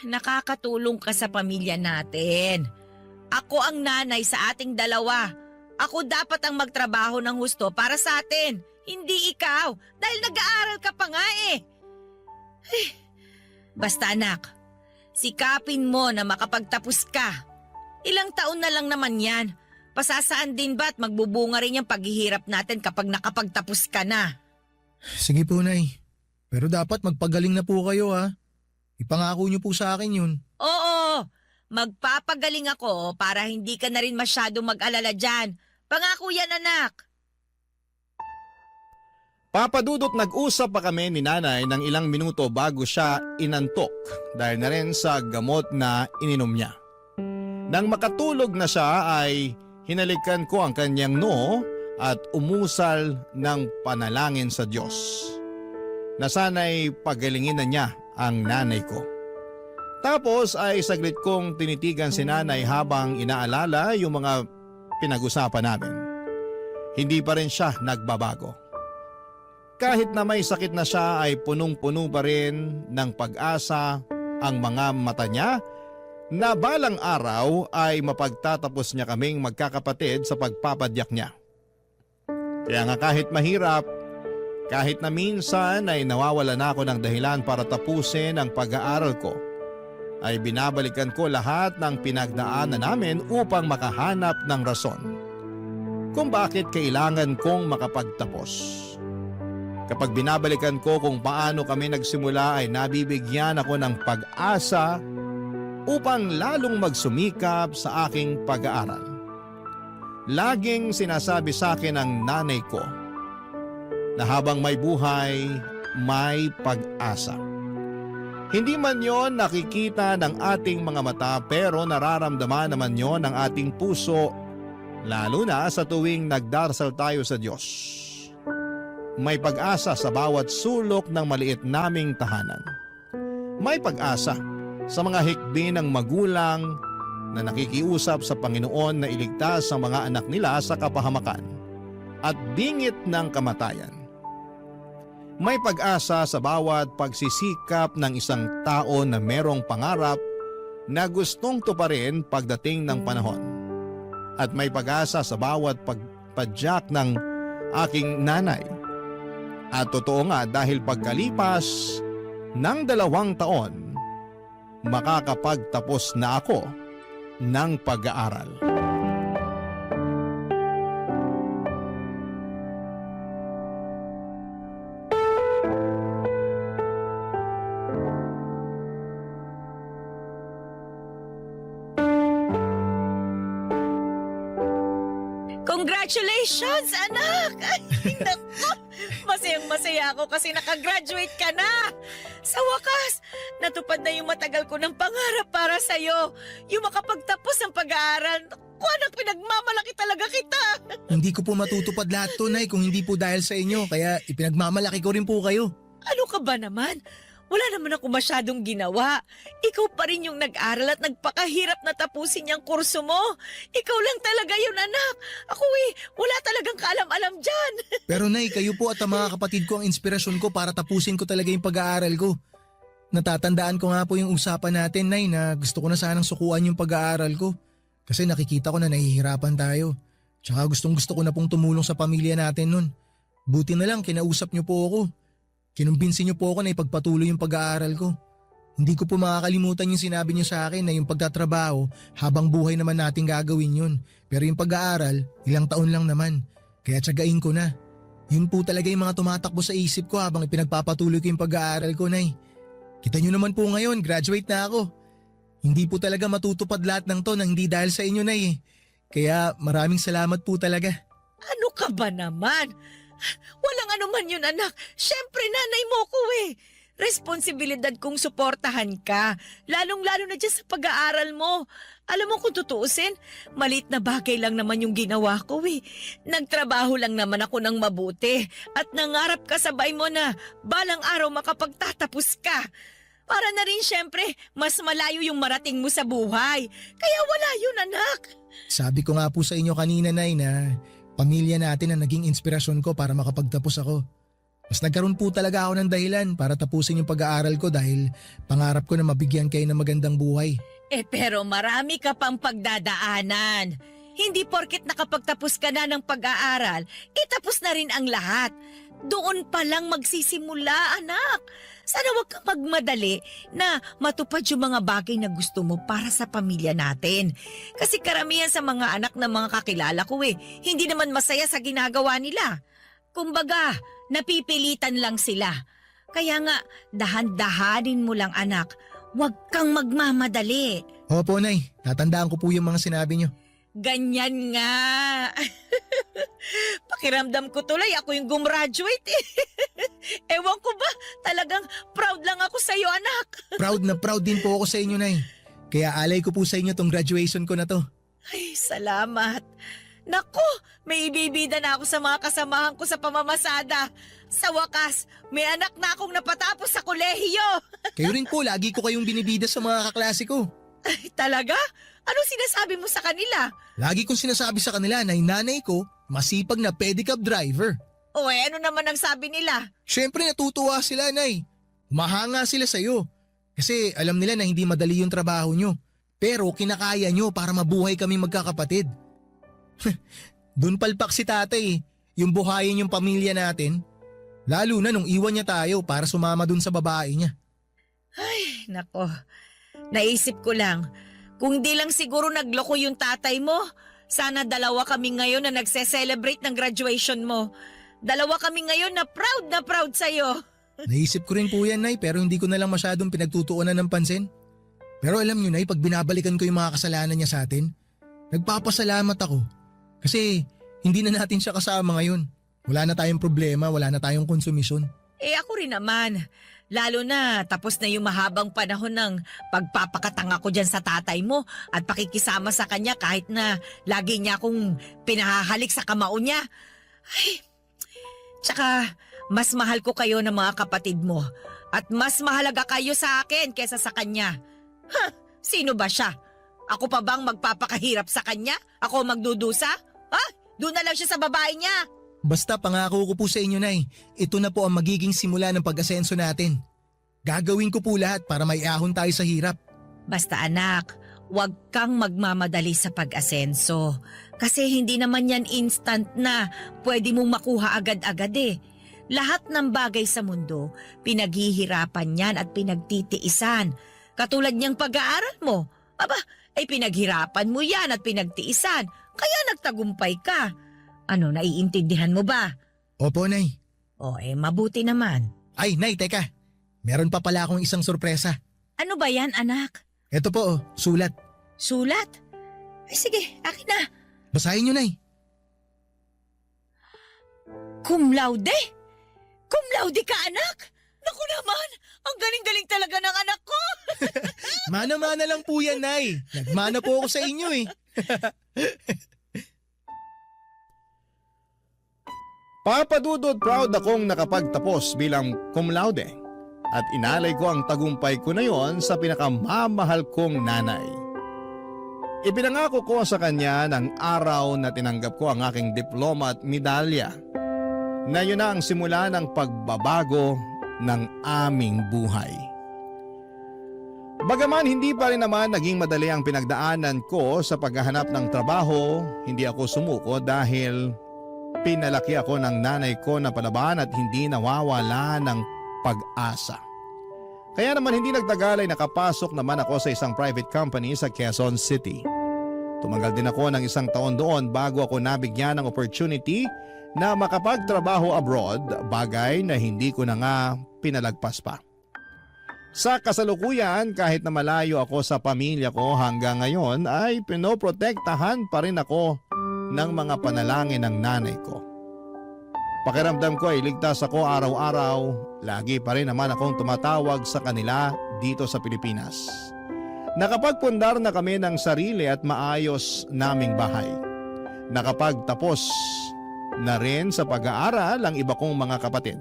Nakakatulong ka sa pamilya natin. Ako ang nanay sa ating dalawa. Ako dapat ang magtrabaho ng husto para sa atin. Hindi ikaw. Dahil nag-aaral ka pa nga eh. Basta anak, sikapin mo na makapagtapos ka. Ilang taon na lang naman yan. Pasasaan din ba at magbubunga rin yung paghihirap natin kapag nakapagtapos ka na? Sige po, Nay. Pero dapat magpagaling na po kayo ha. Ipangako niyo po sa akin yun. Oo, magpapagaling ako para hindi ka na rin masyadong mag-alala dyan. Pangako yan anak. Papadudot nag-usap pa kami ni nanay ng ilang minuto bago siya inantok dahil na rin sa gamot na ininom niya. Nang makatulog na siya ay hinalikan ko ang kanyang noo at umusal ng panalangin sa Diyos na sana'y pagalingin na niya ang nanay ko. Tapos ay saglit kong tinitigan si nanay habang inaalala yung mga pinag-usapan namin. Hindi pa rin siya nagbabago. Kahit na may sakit na siya ay punong-puno pa rin ng pag-asa ang mga mata niya na balang araw ay mapagtatapos niya kaming magkakapatid sa pagpapadyak niya. Kaya nga kahit mahirap, kahit na minsan ay nawawala na ako ng dahilan para tapusin ang pag-aaral ko, ay binabalikan ko lahat ng pinagdaanan namin upang makahanap ng rason kung bakit kailangan kong makapagtapos. Kapag binabalikan ko kung paano kami nagsimula ay nabibigyan ako ng pag-asa upang lalong magsumikap sa aking pag-aaral. Laging sinasabi sa akin ng nanay ko na habang may buhay, may pag-asa. Hindi man yon nakikita ng ating mga mata pero nararamdaman naman yon ng ating puso, lalo na sa tuwing nagdarasal tayo sa Diyos. May pag-asa sa bawat sulok ng maliit naming tahanan. May pag-asa sa mga hikbi ng magulang na nakikiusap sa Panginoon na iligtas ang mga anak nila sa kapahamakan at bingit ng kamatayan. May pag-asa sa bawat pagsisikap ng isang tao na merong pangarap na gustong tuparin pagdating ng panahon. At may pag-asa sa bawat padyak ng aking nanay. At totoo nga dahil pagkalipas ng 2 taon, makakapagtapos na ako ng pag-aaral. Congratulations, anak! Ay, naku! Masayang-masaya ako kasi nakagraduate ka na! Sa wakas, natupad na yung matagal ko ng pangarap para sa'yo. Yung makapagtapos ng pag-aaral. Naku, anak, pinagmamalaki talaga kita! Hindi ko po matutupad lahat to, Nay, kung hindi po dahil sa inyo. Kaya ipinagmamalaki ko rin po kayo. Ano ka ba naman? Wala naman ako masyadong ginawa. Ikaw pa rin yung nag-aral at nagpakahirap na tapusin yung kurso mo. Ikaw lang talaga yun, anak. Ako wala talagang kaalam-alam dyan. Pero Nay, kayo po at ang mga kapatid ko ang inspirasyon ko para tapusin ko talaga yung pag-aaral ko. Natatandaan ko nga po yung usapan natin, Nay, na gusto ko na sanang sukuan yung pag-aaral ko. Kasi nakikita ko na nahihirapan tayo. Tsaka gustong-gusto ko na pong tumulong sa pamilya natin nun. Buti na lang, kinausap niyo po ako. Kinumbinsin niyo po ako na ipagpatuloy yung pag-aaral ko. Hindi ko po makakalimutan yung sinabi niyo sa akin na yung pagtatrabaho habang buhay naman natin gagawin yun. Pero yung pag-aaral, ilang taon lang naman. Kaya tsagain ko na. Yun po talaga yung mga tumatakbo sa isip ko habang ipinagpapatuloy ko yung pag-aaral ko, Nay. Kita niyo naman po ngayon, graduate na ako. Hindi po talaga matutupad lahat ng to nang hindi dahil sa inyo, Nay. Kaya maraming salamat po talaga. Ano ka ba naman? Walang anuman yun, anak. Siyempre, nanay mo ko Responsibilidad kong suportahan ka. Lalong-lalo na dyan sa pag-aaral mo. Alam mo kung tutuusin, maliit na bagay lang naman yung ginawa ko Nagtrabaho lang naman ako ng mabuti. At nangarap ka sabay mo na balang araw makapagtatapos ka. Para na rin siyempre, mas malayo yung marating mo sa buhay. Kaya wala yun, anak. Sabi ko nga po sa inyo kanina, Nay, na pamilya natin ang naging inspirasyon ko para makapagtapos ako. Mas nagkaroon po talaga ako ng dahilan para tapusin yung pag-aaral ko dahil pangarap ko na mabigyan kayo ng magandang buhay. Pero marami ka pang pagdadaanan. Hindi porket nakapagtapos ka na ng pag-aaral, tapos na rin ang lahat. Doon pa lang magsisimula, anak. Sana wag kang magmadali na matupad yung mga bagay na gusto mo para sa pamilya natin. Kasi karamihan sa mga anak ng mga kakilala ko hindi naman masaya sa ginagawa nila. Kumbaga, napipilitan lang sila. Kaya nga, dahan-dahanin mo lang, anak. Huwag kang magmamadali. Opo, Nay. Tatandaan ko po yung mga sinabi niyo. Ganyan nga. Pakiramdam ko tuloy ako yung gumraduate Ewan ko ba, talagang proud lang ako sa iyo, anak. Proud na proud din po ako sa inyo, Nay. Kaya alay ko po sa inyo tong graduation ko na to. Ay, salamat. Naku, may ibibida na ako sa mga kasamahan ko sa pamamasada. Sa wakas, may anak na akong napatapos sa kolehiyo. Kayo rin po, lagi ko kayong binibida sa mga kaklase ko. Ay, talaga? Anong sinasabi mo sa kanila? Lagi kong sinasabi sa kanila na yung nanay ko, masipag na pedicab driver. Ano naman ang sabi nila? Siyempre natutuwa sila, Nay. Humahanga sila sa'yo. Kasi alam nila na hindi madali yung trabaho nyo. Pero kinakaya nyo para mabuhay kami magkakapatid. Doon palpak si tatay yung buhayin yung pamilya natin. Lalo na nung iwan niya tayo para sumama dun sa babae niya. Ay, nako. Naisip ko lang, kung di lang siguro nagloko yung tatay mo, sana dalawa kami ngayon na nagse-celebrate ng graduation mo. Dalawa kami ngayon na proud sa'yo. Naisip ko rin po yan, Nay, pero hindi ko na lang masyadong pinagtutuunan ng pansin. Pero alam niyo, Nay, pag binabalikan ko yung mga kasalanan niya sa atin, nagpapasalamat ako. Kasi hindi na natin siya kasama ngayon. Wala na tayong problema, wala na tayong konsumisyon. Ako rin naman. Lalo na tapos na yung mahabang panahon ng pagpapakatanga ko dyan sa tatay mo at pakikisama sa kanya kahit na lagi niya akong pinahahalik sa kamao niya. Ay, tsaka mas mahal ko kayo ng mga kapatid mo at mas mahalaga kayo sa akin kesa sa kanya. Sino ba siya? Ako pa bang magpapakahirap sa kanya? Ako magdudusa? Doon na lang siya sa babae niya. Basta pangako ko po sa inyo, Nay, ito na po ang magiging simula ng pag-asenso natin. Gagawin ko po lahat para maiahon tayo sa hirap. Basta anak, Huwag kang magmamadali sa pag-asenso. Kasi hindi naman yan instant na pwede mong makuha agad-agad eh. Lahat ng bagay sa mundo, pinaghihirapan yan at pinagtitiisan. Katulad niyang pag-aaral mo. Aba, ay pinaghirapan mo yan at pinagtiisan. Kaya nagtagumpay ka. Ano, naiintindihan mo ba? Opo, Nay. O mabuti naman. Ay, Nay, teka. Meron pa pala akong isang sorpresa. Ano ba yan, anak? Ito po, sulat. Sulat? Ay sige, akin na. Basahin niyo, Nay. Cum laude? Cum laude ka, anak? Naku naman, ang galing-galing talaga ng anak ko. Mana-mana lang po yan, Nay. Nagmana po ako sa inyo eh. Papadudot proud akong nakapagtapos bilang cum laude at inalay ko ang tagumpay ko na yon sa pinakamamahal kong nanay. Ipinangako ko sa kanya ng araw na tinanggap ko ang aking diploma at medalya na yun na ang simula ng pagbabago ng aming buhay. Bagaman hindi pa rin naman naging madali ang pinagdaanan ko sa paghahanap ng trabaho, hindi ako sumuko dahil pinalaki ako ng nanay ko na palaban at hindi nawawala ng pag-asa. Kaya naman hindi nagtagal ay nakapasok naman ako sa isang private company sa Quezon City. Tumagal din ako ng 1 taon doon bago ako nabigyan ng opportunity na makapagtrabaho abroad, bagay na hindi ko na nga pinalagpas pa. Sa kasalukuyan, kahit na malayo ako sa pamilya ko hanggang ngayon ay pinoprotektahan pa rin ako ng mga panalangin ng nanay ko. Pakiramdam ko ay ligtas ako araw-araw, lagi pa rin naman akong tumatawag sa kanila dito sa Pilipinas. Nakapagpundar na kami ng sarili at maayos naming bahay. Nakapagtapos na rin sa pag-aaral ang iba kong mga kapatid.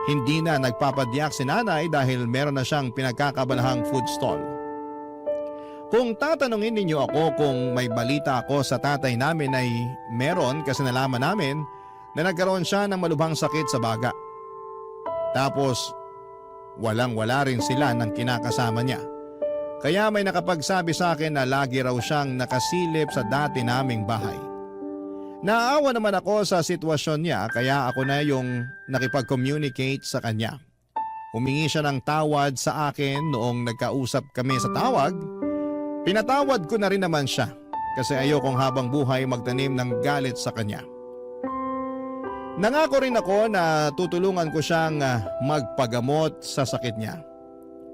Hindi na nagpapadyak si nanay dahil meron na siyang pinagkakabalahang food stall. Kung tatanungin ninyo ako kung may balita ako sa tatay namin ay meron kasi nalaman namin na nagkaroon siya ng malubhang sakit sa baga. Tapos walang-wala rin sila ng kinakasama niya. Kaya may nakapagsabi sa akin na lagi raw siyang nakasilip sa dati naming bahay. Naawa naman ako sa sitwasyon niya kaya ako na yung nakipag-communicate sa kanya. Humingi siya ng tawad sa akin noong nagkausap kami sa tawag. Pinatawad ko na rin naman siya kasi ayokong habang buhay magtanim ng galit sa kanya. Nangako rin ako na tutulungan ko siyang magpagamot sa sakit niya.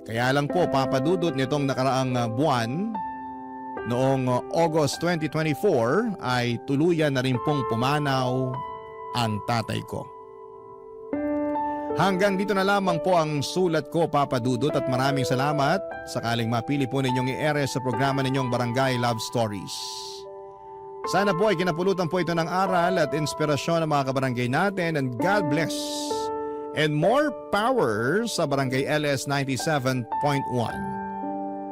Kaya lang po papadudot nitong nakaraang buwan, noong August 2024 ay tuluyan na rin pong pumanaw ang tatay ko. Hanggang dito na lamang po ang sulat ko, Papa Dudut, at maraming salamat sakaling mapili po ninyong i-ere sa programa ninyong Barangay Love Stories. Sana po ay kinapulutan po ito ng aral at inspirasyon ng mga kabarangay natin, and God bless and more power sa Barangay LS 97.1.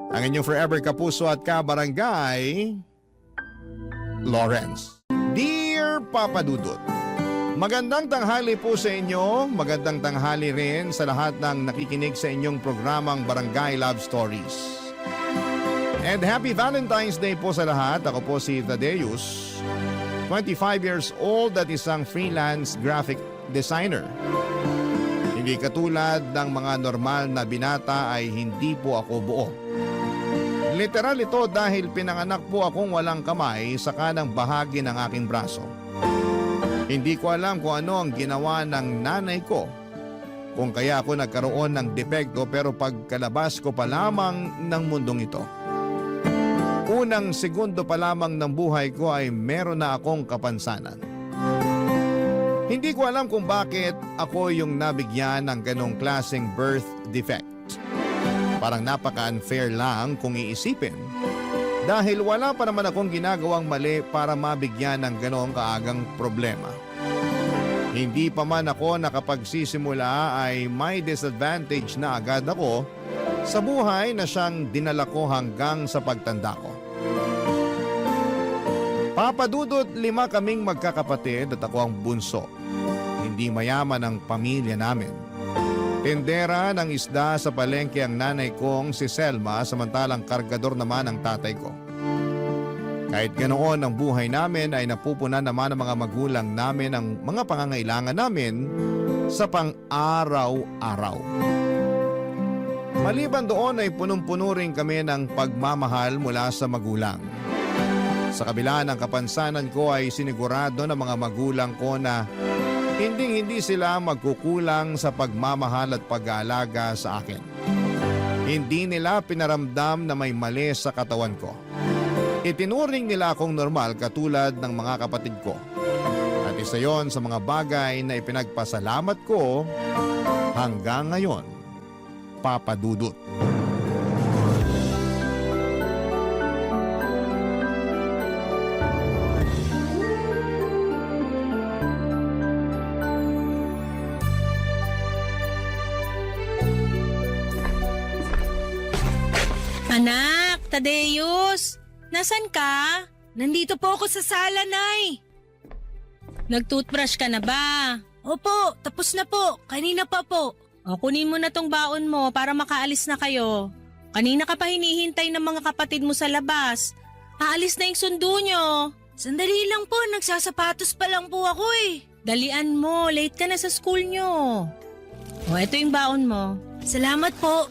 Ang inyong forever kapuso at kabarangay, Lawrence. Dear Papa Dudut, magandang tanghali po sa inyo, magandang tanghali rin sa lahat ng nakikinig sa inyong programang Barangay Love Stories. And happy Valentine's Day po sa lahat. Ako po si Thaddeus, 25 years old at isang freelance graphic designer. Hindi katulad ng mga normal na binata ay hindi po ako buo. Literal ito dahil pinanganak po akong walang kamay sa kanang bahagi ng aking braso. Hindi ko alam kung ano ang ginawa ng nanay ko kung kaya ako nagkaroon ng depekto, pero pagkalabas ko pa lamang ng mundong ito, unang segundo pa lamang ng buhay ko ay meron na akong kapansanan. Hindi ko alam kung bakit ako yung nabigyan ng ganong klaseng birth defect. Parang napaka-unfair lang kung iisipin. Dahil wala pa naman akong ginagawang mali para mabigyan ng ganong kaagang problema. Hindi pa man ako nakapagsisimula ay may disadvantage na agad ako sa buhay na siyang dinala ko hanggang sa pagtanda ko. Papadudot, 5 kaming magkakapatid at ako ang bunso. Hindi mayaman ang pamilya namin. Tindera ng isda sa palengke ang nanay kong si Selma samantalang kargador naman ang tatay ko. Kahit ganoon ang buhay namin ay napupunan naman ng mga magulang namin ang mga pangangailangan namin sa pang-araw-araw. Maliban doon ay punong-puno rin kami ng pagmamahal mula sa magulang. Sa kabila ng kapansanan ko ay sinigurado ng mga magulang ko na hindi sila magkukulang sa pagmamahal at pag-aalaga sa akin. Hindi nila pinaramdam na may mali sa katawan ko. Itinuring nila akong normal katulad ng mga kapatid ko. At isa yon sa mga bagay na ipinagpasalamat ko hanggang ngayon, Papa Dudut. Anak, Tadeus, nasan ka? Nandito po ako sa sala, Nay. Nag-toothbrush ka na ba? Opo, tapos na po. Kanina pa po. O, kunin mo na tong baon mo para makaalis na kayo. Kanina ka pa hinihintay ng mga kapatid mo sa labas. Aalis na yung sundo nyo. Sandali lang po, nagsasapatos pa lang po ako eh. Dalian mo, late ka na sa school nyo. O, eto yung baon mo. Salamat po.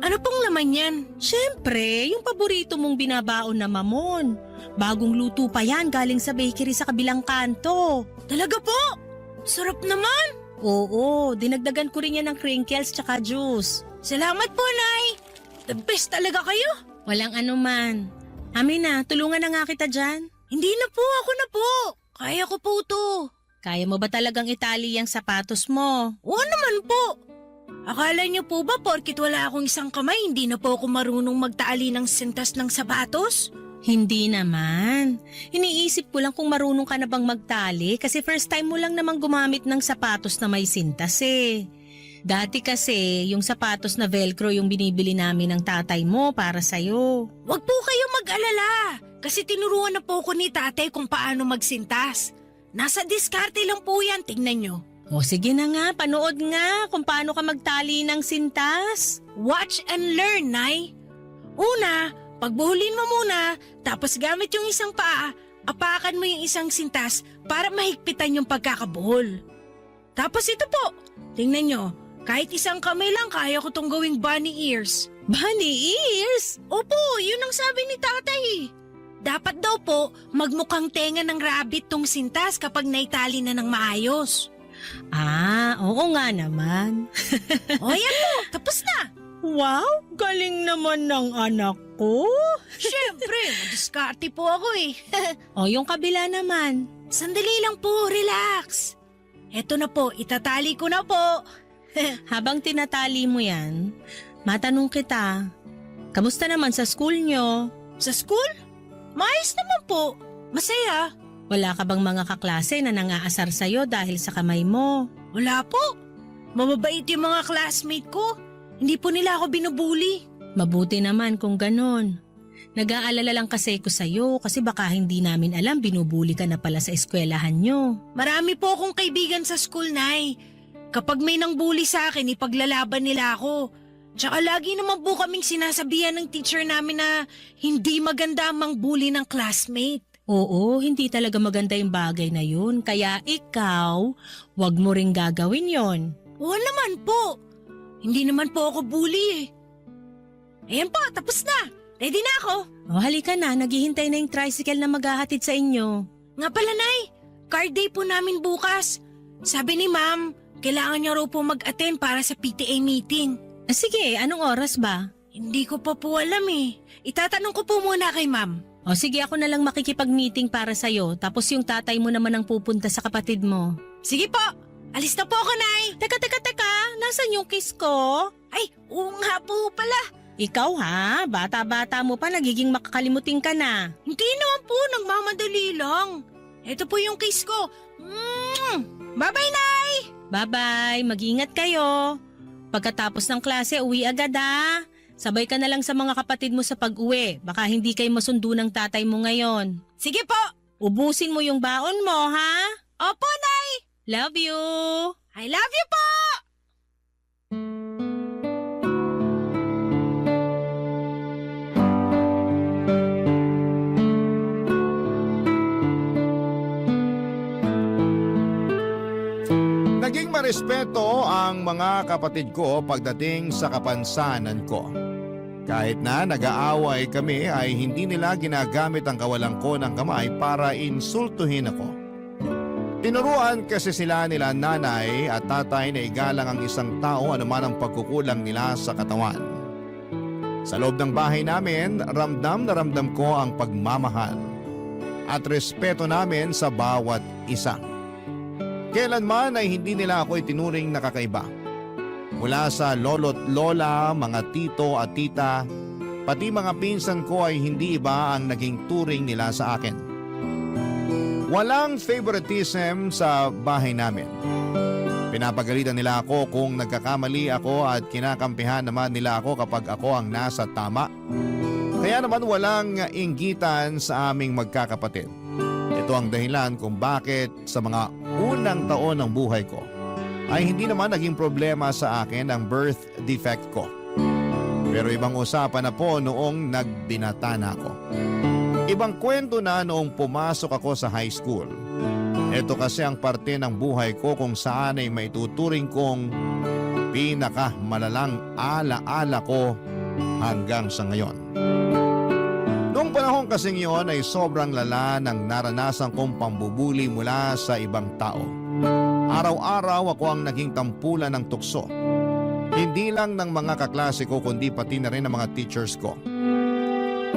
Ano pong laman yan? Siyempre, yung paborito mong binabaon na mamon. Bagong luto pa yan galing sa bakery sa kabilang kanto. Talaga po? Sarap naman. Oo, dinagdagan ko rin yan ng crinkles tsaka juice. Salamat po, Nay. The best talaga kayo. Walang anuman. Amin na, tulungan na nga kita dyan. Hindi na po, ako na po. Kaya ko po to. Kaya mo ba talagang itali yung sapatos mo? Oo naman po. Akala niyo po ba porkit wala akong isang kamay, hindi na po ako marunong magtaali ng sintas ng sapatos? Hindi naman. Iniisip ko lang kung marunong ka na bang magtali kasi first time mo lang namang gumamit ng sapatos na may sintas eh. Dati kasi yung sapatos na velcro yung binibili namin ng tatay mo para sa'yo. Wag po kayong mag-alala kasi tinuruan na po ko ni tatay kung paano magsintas. Nasa diskarte lang po yan, tingnan nyo. O sige na nga, panood nga kung paano ka magtali ng sintas. Watch and learn, Nay. Una, pagbuhulin mo muna, tapos gamit yung isang paa, apakan mo yung isang sintas para mahigpitan yung pagkakabuhol. Tapos ito po, tingnan nyo, kahit isang kamay lang kaya ko tong gawing bunny ears. Bunny ears? Opo, yun ang sabi ni tatay. Dapat daw po magmukhang tenga ng rabbit tong sintas kapag naitali na ng maayos. Ah, oo nga naman. O yan po, tapos na. Wow, galing naman ng anak ko. Siyempre, madiskarte po ako eh. O yung kabila naman. Sandali lang po, relax. Eto na po, itatali ko na po. Habang tinatali mo yan, matanong kita, kamusta naman sa school nyo? Sa school? Maayos naman po, masaya. Wala ka bang mga kaklase na nangaasar sa'yo dahil sa kamay mo? Wala po. Mababait yung mga classmate ko. Hindi po nila ako binubuli. Mabuti naman kung ganon. Nag-aalala lang kasi ko sa'yo kasi baka hindi namin alam binubuli ka na pala sa eskwelahan nyo. Marami po akong kaibigan sa school, Nay. Kapag may nang bully sa akin, ipaglalaban nila ako. Tsaka lagi naman po kaming sinasabihan ng teacher namin na hindi maganda ang bully ng classmate. Oo, hindi talaga maganda yung bagay na yun. Kaya ikaw, wag mo ring gagawin yon. Oo naman po. Hindi naman po ako bully eh. Ayan po, tapos na. Ready na ako. O halika na, naghihintay na yung tricycle na maghahatid sa inyo. Nga pala, Nay, card day po namin bukas. Sabi ni Ma'am, kailangan niya raw po mag-attend para sa PTA meeting. Ah, sige, anong oras ba? Hindi ko pa po alam eh. Itatanong ko po muna kay Ma'am. O sige, ako na lang makikipag-meeting para sa'yo, tapos yung tatay mo naman ang pupunta sa kapatid mo. Sige po, alis na po ako, Nay. Teka, nasan yung kiss ko? Ay, oo nga po pala. Ikaw ha, bata-bata mo pa, nagiging makakalimutin ka na. Hindi naman po, nagmamadali lang. Ito po yung kiss ko. Bye-bye, Nay! Bye-bye, mag-ingat kayo. Pagkatapos ng klase, uwi agad ha. Sabay ka na lang sa mga kapatid mo sa pag-uwi. Baka hindi kayo masundo ng tatay mo ngayon. Sige po! Ubusin mo yung baon mo, ha? Opo, Nay! Love you! I love you po! Nirespeto ang mga kapatid ko pagdating sa kapansanan ko. Kahit na nag-aaway kami ay hindi nila ginagamit ang kawalang ko ng kamay para insultuhin ako. Tinuruan kasi sila nila nanay at tatay na igalang ang isang tao anuman ang pagkukulang nila sa katawan. Sa loob ng bahay namin, ramdam na ramdam ko ang pagmamahal at respeto namin sa bawat isa. Kailanman ay hindi nila ako itinuring na kakaiba. Mula sa lolo't lola, mga tito at tita, pati mga pinsan ko ay hindi iba ang naging turing nila sa akin. Walang favoritism sa bahay namin. Pinapagalitan nila ako kung nagkakamali ako at kinakampihan naman nila ako kapag ako ang nasa tama. Kaya naman walang inggitan sa aming magkakapatid. Ito ang dahilan kung bakit sa mga unang taon ng buhay ko ay hindi naman naging problema sa akin ang birth defect ko. Pero ibang usapan na po noong nagbinata na ako. Ibang kwento na noong pumasok ako sa high school. Ito kasi ang parte ng buhay ko kung saan ay maituturing kong pinakamalalang ala-ala ko hanggang sa ngayon. Noong panahon kasing iyon ay sobrang lala ng naranasan kong pambubuli mula sa ibang tao. Araw-araw ako ang naging tampulan ng tukso. Hindi lang ng mga kaklase ko kundi pati na rin ng mga teachers ko.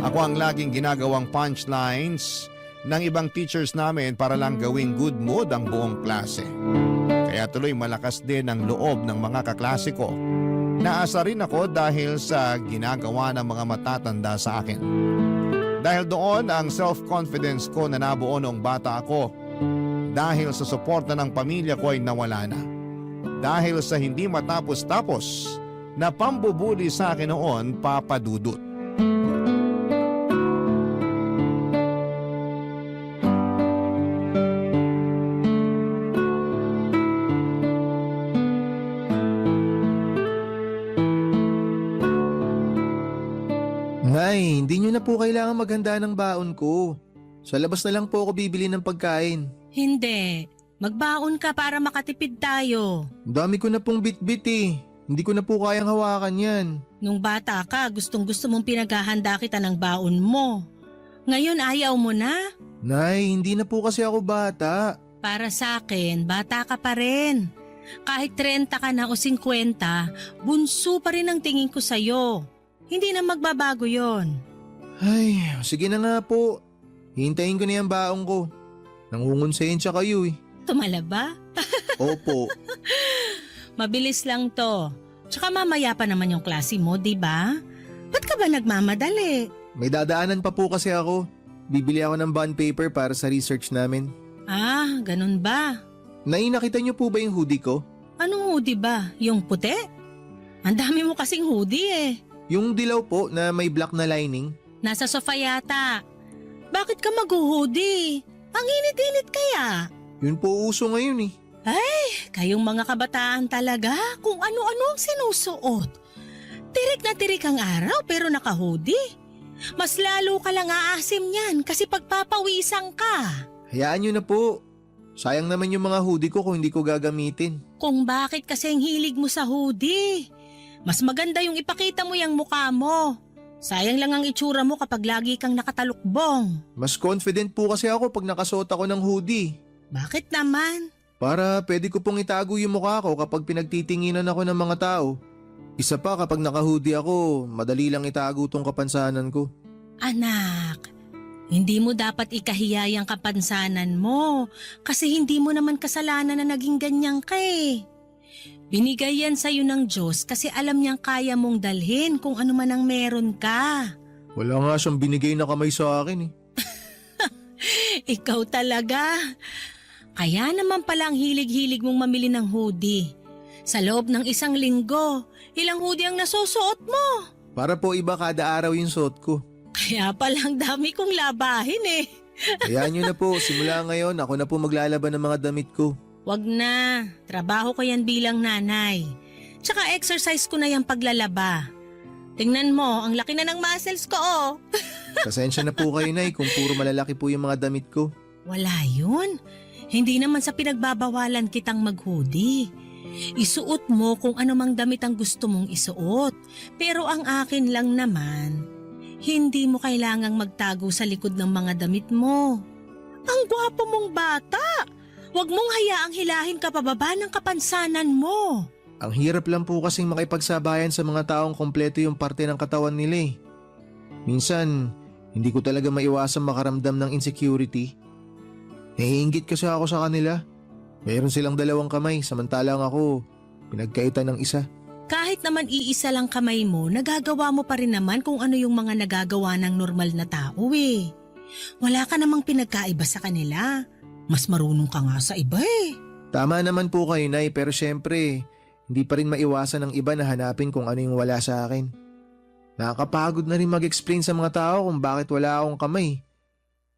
Ako ang laging ginagawang punchlines ng ibang teachers namin para lang gawing good mood ang buong klase. Kaya tuloy malakas din ang loob ng mga kaklase ko. Naasa rin ako dahil sa ginagawa ng mga matatanda sa akin. Dahil doon ang self-confidence ko na nabuo noong bata ako. Dahil sa suporta ng pamilya ko ay nawala na. Dahil sa hindi matapos-tapos na pambubuli sa akin noon, Papa Dudut. Nay, hindi nyo na po kailangan maghanda ng baon ko. Sa labas na lang po ako bibili ng pagkain. Hindi. Magbaon ka para makatipid tayo. Ang dami ko na pong bit-bit eh. Hindi ko na po kayang hawakan yan. Nung bata ka, gustong-gusto mong pinaghahanda kita ng baon mo. Ngayon ayaw mo na? Nay, hindi na po kasi ako bata. Para sa akin, bata ka pa rin. Kahit 30 ka na o 50, bunso pa rin ang tingin ko sa'yo. Hindi na magbabago yon. Ay, sige na nga po. Hintayin ko na yung baon ko. Nangungonsensya kayo eh. Tumala ba? Opo. Mabilis lang to. Tsaka mamaya pa naman yung klase mo, di ba? Ba't ka ba nagmamadali? May dadaanan pa po kasi ako. Bibili ako ng bond paper para sa research namin. Ah, ganun ba? Nay, nakita niyo po ba yung hoodie ko? Anong hoodie ba? Yung puti? Ang dami mo kasing hoodie eh. Yung dilaw po na may black na lining. Nasa sofa yata. Bakit ka mag-hoodie? Ang init-init kaya. Yun po uso ngayon eh. Kayong mga kabataan talaga kung ano-ano ang sinusuot. Tirik na tirik ang araw pero naka-hoodie. Mas lalo ka lang aasim niyan kasi pagpapawisan ka. Hayaan nyo na po. Sayang naman yung mga hoodie ko kung hindi ko gagamitin. Kung bakit kasi ang hilig mo sa hoodie. Mas maganda yung ipakita mo yung mukha mo. Sayang lang ang itsura mo kapag lagi kang nakatalukbong. Mas confident po kasi ako pag nakasuot ako ng hoodie. Bakit naman? Para pwede ko pong itago yung mukha ko kapag pinagtitinginan ako ng mga tao. Isa pa kapag naka-hoodie ako, madali lang itago tong kapansanan ko. Anak, hindi mo dapat ikahiya yung kapansanan mo kasi hindi mo naman kasalanan na naging ganyan ka eh. Binigay yan sa'yo ng Diyos kasi alam niyang kaya mong dalhin kung ano man ang meron ka. Wala nga siyang binigay na kamay sa akin eh. Ikaw talaga. Kaya naman pala ang hilig-hilig mong mamili ng hoodie. Sa loob ng 1 linggo, ilang hoodie ang nasusuot mo? Para po iba kada araw yung suot ko. Kaya palang dami kong labahin eh. Hayaan nyo na po, simula ngayon ako na po maglalaban ng mga damit ko. Wag na, trabaho ko yan bilang nanay. Tsaka exercise ko na yung paglalaba. Tingnan mo, ang laki na ng muscles ko oh. Pasensya na po kayo, Nay, kung puro malalaki po yung mga damit ko. Wala yun. Hindi naman sa pinagbabawalan kitang mag-hoodie. Isuot mo kung ano mang damit ang gusto mong isuot. Pero ang akin lang naman, hindi mo kailangang magtago sa likod ng mga damit mo. Ang gwapo mong bata! Huwag mong hayaang hilahin ka pababa ng kapansanan mo. Ang hirap lang po kasing makipagsabayan sa mga taong kompleto yung parte ng katawan nila eh. Minsan, hindi ko talaga maiwasang makaramdam ng insecurity. Naiinggit kasi ako sa kanila. Meron silang 2 kamay, samantalang ako, pinagkaitan ng isa. Kahit naman iisa lang kamay mo, nagagawa mo pa rin naman kung ano yung mga nagagawa ng normal na tao eh. Wala ka namang pinagkaiba sa kanila. Mas marunong ka nga sa iba eh. Tama naman po kayo, Nay, pero syempre, hindi pa rin maiwasan ng iba na hanapin kung ano yung wala sa akin. Nakakapagod na rin mag-explain sa mga tao kung bakit wala akong kamay.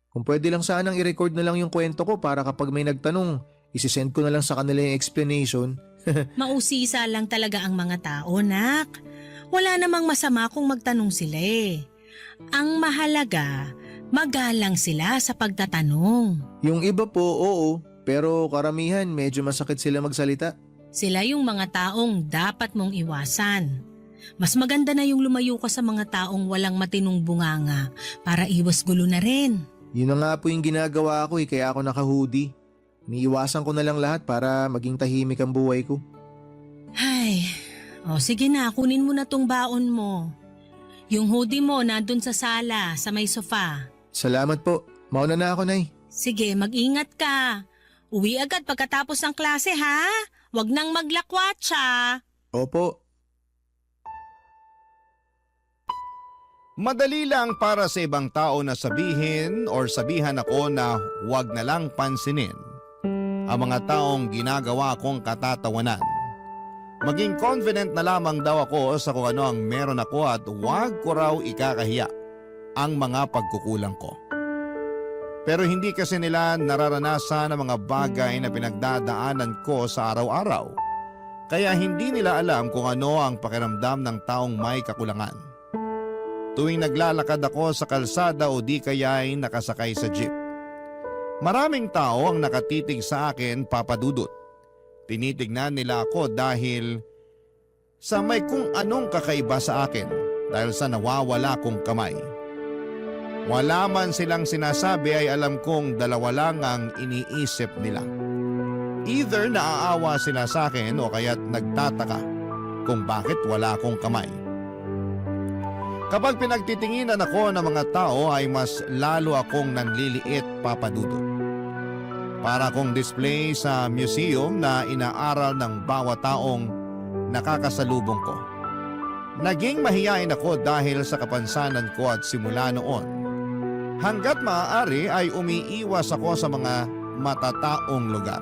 Kung pwede lang sanang i-record na lang yung kwento ko para kapag may nagtanong, isisend ko na lang sa kanila yung explanation. Mausisa lang talaga ang mga tao, nak. Wala namang masama kung magtanong sila eh. Ang mahalaga, magalang sila sa pagtatanong. Yung iba po, oo, pero karamihan medyo masakit sila magsalita. Sila yung mga taong dapat mong iwasan. Mas maganda na yung lumayo ka sa mga taong walang matinong bunganga para iwas gulo na rin. Yun na nga po yung ginagawa ko kaya ako naka-hoodie. Niiwasan ko na lang lahat para maging tahimik ang buhay ko. Ay, sige na, kunin mo na tong baon mo. Yung hoodie mo nandun sa sala, sa may sofa. Salamat po. Mauna na ako, Nay. Sige, mag-ingat ka. Uwi agad pagkatapos ng klase ha. Huwag nang maglakwatsa. Opo. Madali lang para sa ibang tao na sabihin or sabihan ako na huwag na lang pansinin ang mga taong ginagawa kong katatawanan. Maging confident na lamang daw ako sa kung ano ang meron ako at huwag ko raw ikakahiya ang mga pagkukulang ko. Pero hindi kasi nila nararanasan ang mga bagay na pinagdadaanan ko sa araw-araw. Kaya hindi nila alam kung ano ang pakiramdam ng taong may kakulangan. Tuwing naglalakad ako sa kalsada o di kaya ay nakasakay sa jeep. Maraming tao ang nakatitig sa akin, Papa Dudut. Tinitignan nila ako dahil sa may kung anong kakaiba sa akin dahil sa nawawala kong kamay. Wala man silang sinasabi ay alam kong 2 lang ang iniisip nila. Either naaawa sila sa akin o kaya't nagtataka kung bakit wala akong kamay. Kapag pinagtitinginan ako ng mga tao ay mas lalo akong nanliliit, Papa Dudut. Para akong display sa museum na inaaral ng bawat taong nakakasalubong ko. Naging mahiyain ako dahil sa kapansanan ko at simula noon. Hanggat maaari ay umiiwas ako sa mga matataong lugar.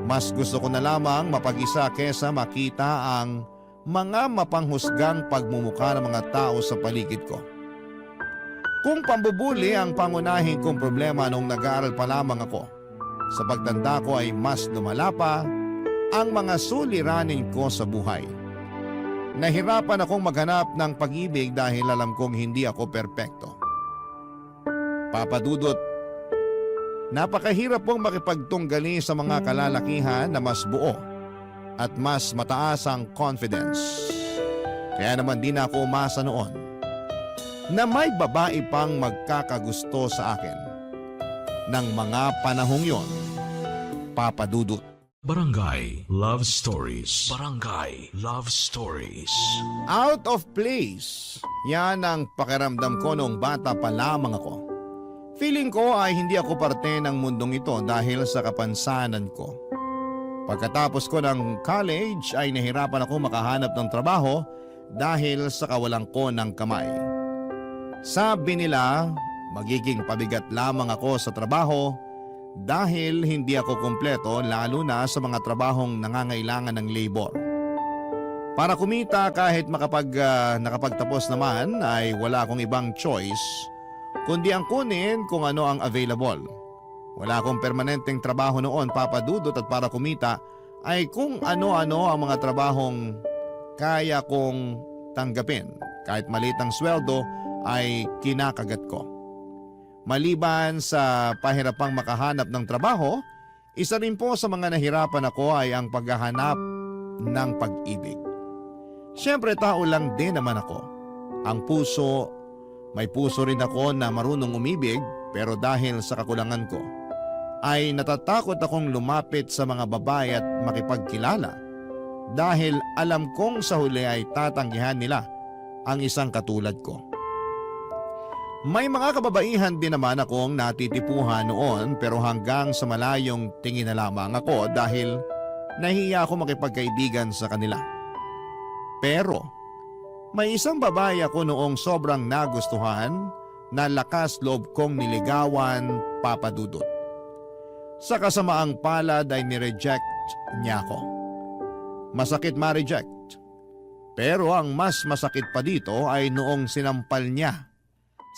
Mas gusto ko na lamang mapag-isa kesa makita ang mga mapanghusgang pagmumukha ng mga tao sa paligid ko. Kung pambubuli ang pangunahing kong problema nung nag-aaral pa lamang ako, sa pagtanda ko ay mas lumala pa ang mga suliranin ko sa buhay. Nahirapan akong maghanap ng pag-ibig dahil alam kong hindi ako perpekto. Papa Dudut, napakahirap pong makipagtunggali sa mga kalalakihan na mas buo at mas mataas ang confidence. Kaya naman di na ako umasa noon na may babae pang magkakagusto sa akin ng mga panahong yon, Papa Dudut. Barangay Love Stories. Barangay Love Stories. Out of place. Yan ang pakiramdam ko noong bata pa lamang ako. Feeling ko ay hindi ako parte ng mundong ito dahil sa kapansanan ko. Pagkatapos ko ng college ay nahirapan ako makahanap ng trabaho dahil sa kawalan ko ng kamay. Sabi nila, magiging pabigat lamang ako sa trabaho dahil hindi ako kumpleto lalo na sa mga trabahong nangangailangan ng labor. Para kumita kahit nakapagtapos naman ay wala akong ibang choice kundi ang kunin kung ano ang available. Wala akong permanenteng trabaho noon, Papa Dudut, at para kumita ay kung ano-ano ang mga trabahong kaya kong tanggapin. Kahit maliit ang sweldo ay kinakagat ko. Maliban sa pahirapang makahanap ng trabaho, Isa rin po sa mga nahirapan ako ay ang paghahanap ng pag-ibig. Siyempre tao lang din naman ako. Ang puso, may puso rin ako na marunong umibig pero dahil sa kakulangan ko, ay natatakot akong lumapit sa mga babae at makipagkilala dahil alam kong sa huli ay tatanggihan nila ang isang katulad ko. May mga kababaihan din naman akong natitipuhan noon pero hanggang sa malayong tingin na lamang ako dahil nahiya ako makipagkaibigan sa kanila. Pero may isang babae ako noong sobrang nagustuhan na lakas loob kong niligawan, Papa Dudut. Sa kasamaang palad ay nireject niya ako. Masakit ma-reject. Pero ang mas masakit pa dito ay noong sinampal niya.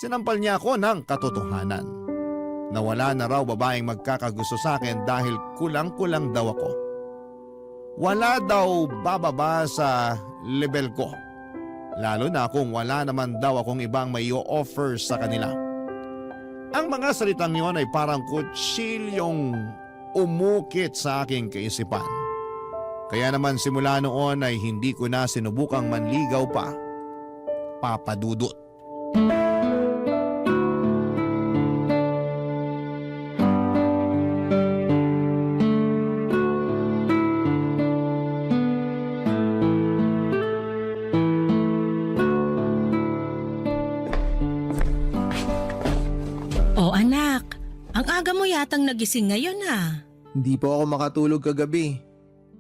Sinampal niya ako ng katotohanan. Na wala na raw babaeng magkakagusto sa akin dahil kulang-kulang daw ako. Wala daw bababa sa level ko. Lalo na kung wala naman daw akong ibang may offer sa kanila. Ang mga salitang yon ay parang kutsilyong umukit sa aking kaisipan. Kaya naman simula noon ay hindi ko na sinubukang manligaw pa, Papa Dudut. O anak, ang aga mo yatang nagising ngayon ha. Hindi po ako makatulog kagabi.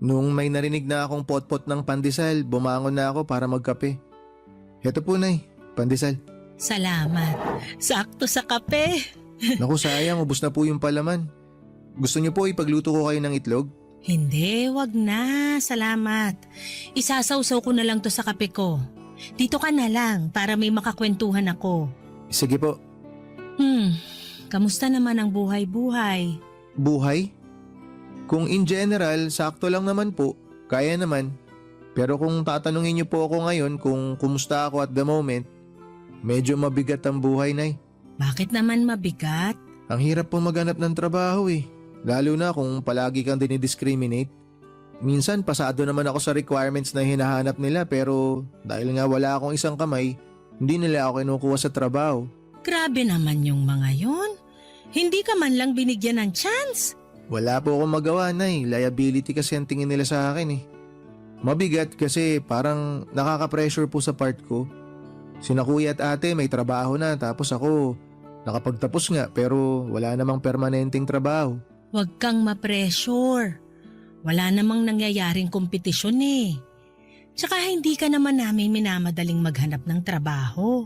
Nung may narinig na akong potpot ng pandesal, bumangon na ako para magkape. Heto po, Nay, pandesal. Salamat. Sakto sa kape. Naku, sayang, ubos na po yung palaman. Gusto niyo po ipagluto ko kayo ng itlog? Hindi, wag na. Salamat. Isasawsaw ko na lang to sa kape ko. Dito ka na lang para may makakwentuhan ako. Sige po. Kamusta naman ang buhay-buhay? Buhay? Kung in general, sakto lang naman po. Kaya naman. Pero kung tatanungin niyo po ako ngayon kung kumusta ako at the moment, medyo mabigat ang buhay, Nay. Bakit naman mabigat? Ang hirap po maghanap ng trabaho eh. Lalo na kung palagi kang dinidiscriminate. Minsan pasado naman ako sa requirements na hinahanap nila pero dahil nga wala akong isang kamay, hindi nila ako kinukuha sa trabaho. Grabe naman yung mga yon. Hindi ka man lang binigyan ng chance. Wala po akong magawa, Nay. Liability kasi ang tingin nila sa akin eh. Mabigat kasi parang nakaka-pressure po sa part ko. Sina kuya at ate may trabaho na tapos ako nakapagtapos nga pero wala namang permanenteng trabaho. Huwag kang ma-pressure. Wala namang nangyayaring kompetisyon eh. Tsaka hindi ka naman namin minamadaling maghanap ng trabaho.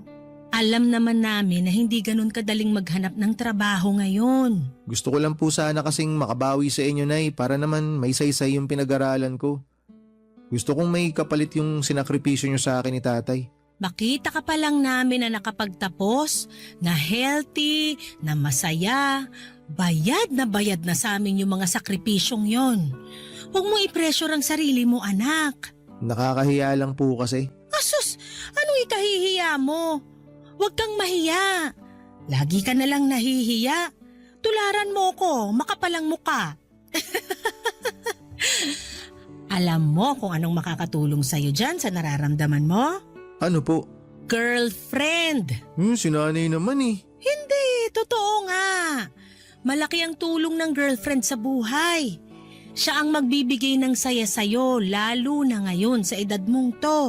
Alam naman namin na hindi ganun kadaling maghanap ng trabaho ngayon. Gusto ko lang po sana kasing makabawi sa inyo, Nay, para naman may saysay yung pinag-aralan ko. Gusto kong may kapalit yung sinakripisyo nyo sa akin ni tatay. Makita ka pa lang namin na nakapagtapos, na healthy, na masaya, bayad na sa amin yung mga sakripisyong yon. Huwag mo i-pressure ang sarili mo, anak. Nakakahiya lang po kasi. Asus, anong ikahihiya mo? Huwag kang mahiya. Lagi ka na lang nahihiya. Tularan mo ko, makapalang muka. Alam mo kung anong makakatulong sa'yo dyan sa nararamdaman mo? Ano po? Girlfriend. Sinanay naman eh. Hindi, totoo nga. Malaki ang tulong ng girlfriend sa buhay. Siya ang magbibigay ng saya sa'yo lalo na ngayon sa edad mong to.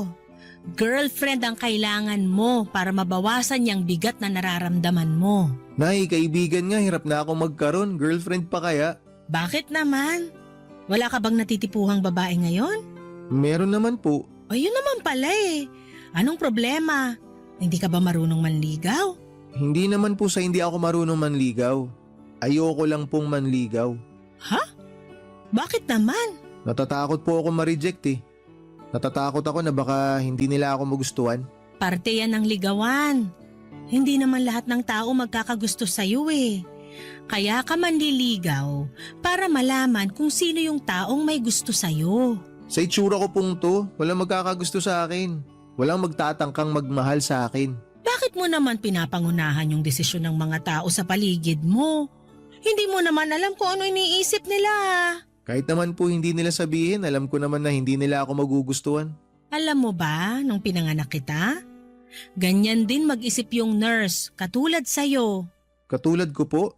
Girlfriend ang kailangan mo para mabawasan yung bigat na nararamdaman mo. Nay, kaibigan nga, hirap na ako magkaroon. Girlfriend pa kaya? Bakit naman? Wala ka bang natitipuhang babae ngayon? Meron naman po. Ayun naman pala eh. Anong problema? Hindi ka ba marunong manligaw? Hindi naman po sa hindi ako marunong manligaw. Ayoko lang pong manligaw. Ha? Bakit naman? Natatakot po ako ma-reject eh. Natatakot ako na baka hindi nila ako magustuhan. Parte yan ng ligawan. Hindi naman lahat ng tao magkakagusto sa'yo eh. Kaya ka manliligaw para malaman kung sino yung taong may gusto sa'yo. Sa itsura ko pong to, walang magkakagusto sa akin. Walang magtatangkang magmahal sa akin. Bakit mo naman pinapangunahan yung desisyon ng mga tao sa paligid mo? Hindi mo naman alam kung ano iniisip nila. Kahit naman po hindi nila sabihin, alam ko naman na hindi nila ako magugustuhan. Alam mo ba, nung pinanganak kita? Ganyan din mag-isip yung nurse, katulad sa'yo. Katulad ko po.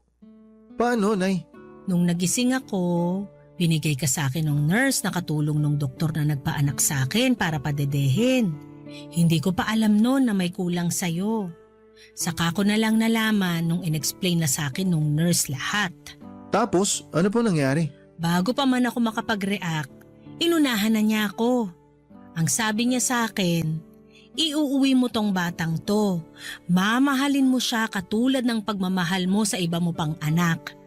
Paano, Nay? Nung nagising ako, binigay ka sa akin ng nurse na katulong ng doktor na nagpaanak sa akin para padedehin. Hindi ko pa alam noon na may kulang sa'yo. Saka ko na lang nalaman nung inexplain na sa akin nung nurse lahat. Tapos, ano po nangyari? Bago pa man ako makapag-react, inunahan na niya ako. Ang sabi niya sa akin, iuuwi mo tong batang to. Mamahalin mo siya katulad ng pagmamahal mo sa iba mo pang anak.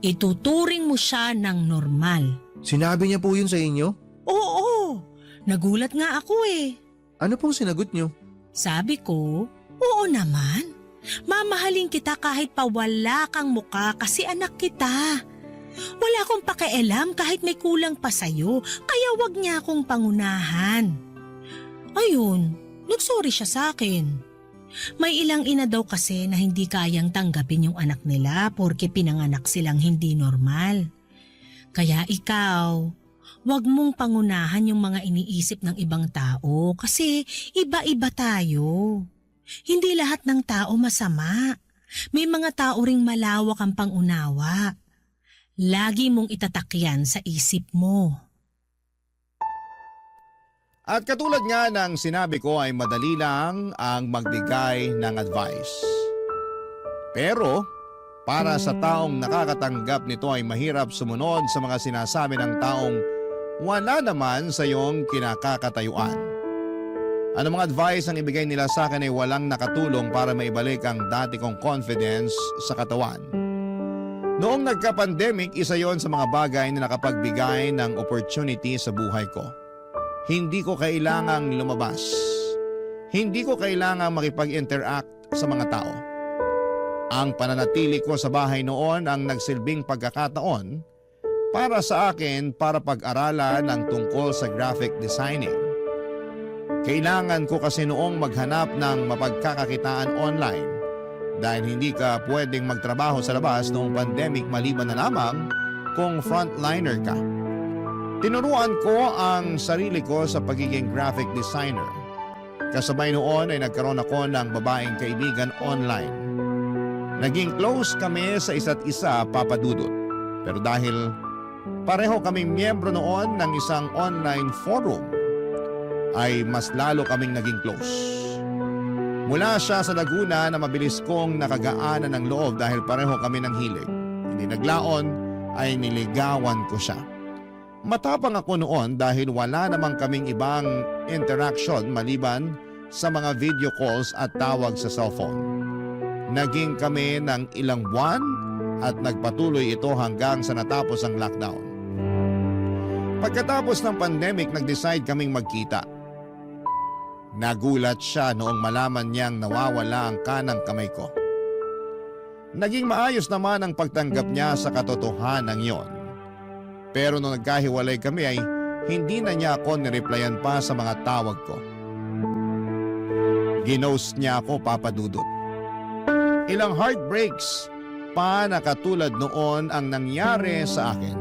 Ituturing mo siya ng normal. Sinabi niya po yun sa inyo? Oo, nagulat nga ako eh. Ano pong sinagot niyo? Sabi ko, oo naman. Mamahalin kita kahit pa wala kang muka kasi anak kita. Wala akong pakialam kahit may kulang pa sa'yo, kaya wag niya akong pangunahan. Ayun, nagsorry siya sa akin. May ilang ina daw kasi na hindi kayang tanggapin yung anak nila porke pinanganak silang hindi normal. Kaya ikaw, wag mong pangunahan yung mga iniisip ng ibang tao kasi iba-iba tayo. Hindi lahat ng tao masama. May mga tao ring malawak ang pangunawa. Lagi mong itatakyan sa isip mo. At katulad nga ng sinabi ko ay madali lang ang magbigay ng advice. Pero para sa taong nakakatanggap nito ay mahirap sumunod sa mga sinasabi ng taong wala naman sa iyong kinakakatayuan. Anumang advice ang ibigay nila sa akin ay walang nakatulong para maibalik ang dati kong confidence sa katawan. Noong nagka-pandemic, isa yon sa mga bagay na nakapagbigay ng opportunity sa buhay ko. Hindi ko kailangang lumabas. Hindi ko kailangang makipag-interact sa mga tao. Ang pananatili ko sa bahay noon ang nagsilbing pagkakataon para sa akin para pag-aralan ng tungkol sa graphic designing. Kailangan ko kasi noong maghanap ng mapagkakakitaan online dahil hindi ka pwedeng magtrabaho sa labas noong pandemic maliban na lamang kung frontliner ka. Tinuruan ko ang sarili ko sa pagiging graphic designer. Kasabay noon ay nagkaroon ako ng babaeng kaibigan online. Naging close kami sa isa't isa, Papa Dudut. Pero dahil pareho kaming miyembro noon ng isang online forum, ay mas lalo kaming naging close. Mula siya sa Laguna na mabilis kong nakagaanan ng loob dahil pareho kami ng hilig. Hindi naglaon ay niligawan ko siya. Matapang ako noon dahil wala namang kaming ibang interaction maliban sa mga video calls at tawag sa cellphone. Naging kami ng ilang buwan at nagpatuloy ito hanggang sa natapos ang lockdown. Pagkatapos ng pandemic, nag-decide kaming magkita. Nagulat siya noong malaman niyang nawawala ang kanang kamay ko. Naging maayos naman ang pagtanggap niya sa katotohanan yon. Pero nung nagkahiwalay kami ay hindi na niya ako nireplyan pa sa mga tawag ko. Ginost niya ako, Papa Dudut. Ilang heartbreaks pa na katulad noon ang nangyari sa akin.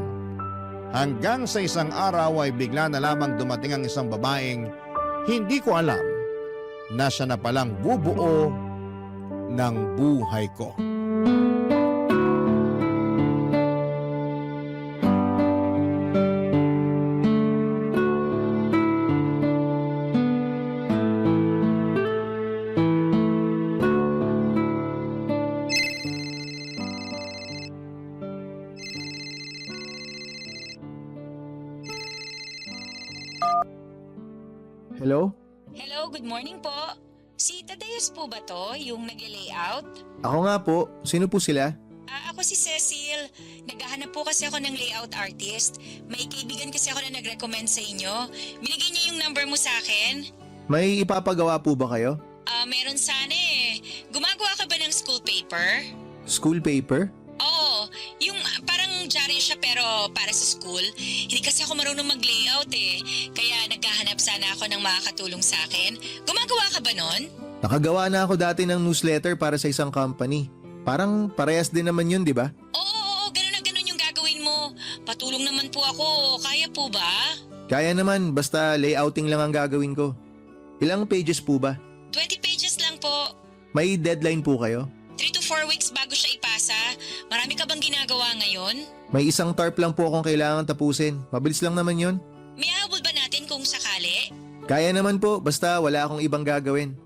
Hanggang sa isang araw ay bigla na lamang dumating ang isang babaeng hindi ko alam na siya na palang bubuo ng buhay ko. Hello? Hello, good morning po. Si Tadeus po ba to, yung nag-layout? Ako nga po. Sino po sila? Ako si Cecil. Naghahanap po kasi ako ng layout artist. May kaibigan kasi ako na nag-recommend sa inyo. Binigay niya yung number mo sa akin. May ipapagawa po ba kayo? Meron sana eh. Gumagawa ka ba ng school paper? School paper? Oo, yung parang diary siya pero para sa school. Hindi kasi ako marunong mag-layout eh. Kaya naghahanap sana ako ng makakatulong sa akin. Gumagawa ka ba nun? Nakagawa na ako dati ng newsletter para sa isang company. Parang parehas din naman yun, di ba? Oo, po ba? Kaya naman, basta layouting lang ang gagawin ko. Ilang pages po ba? 20 pages lang po. May deadline po kayo? 3 to 4 weeks bago siya ipasa. Marami ka bang ginagawa ngayon? May isang TARP lang po akong kailangan tapusin. Mabilis lang naman yon. May habol ba natin kung sakali? Kaya naman po, basta wala akong ibang gagawin.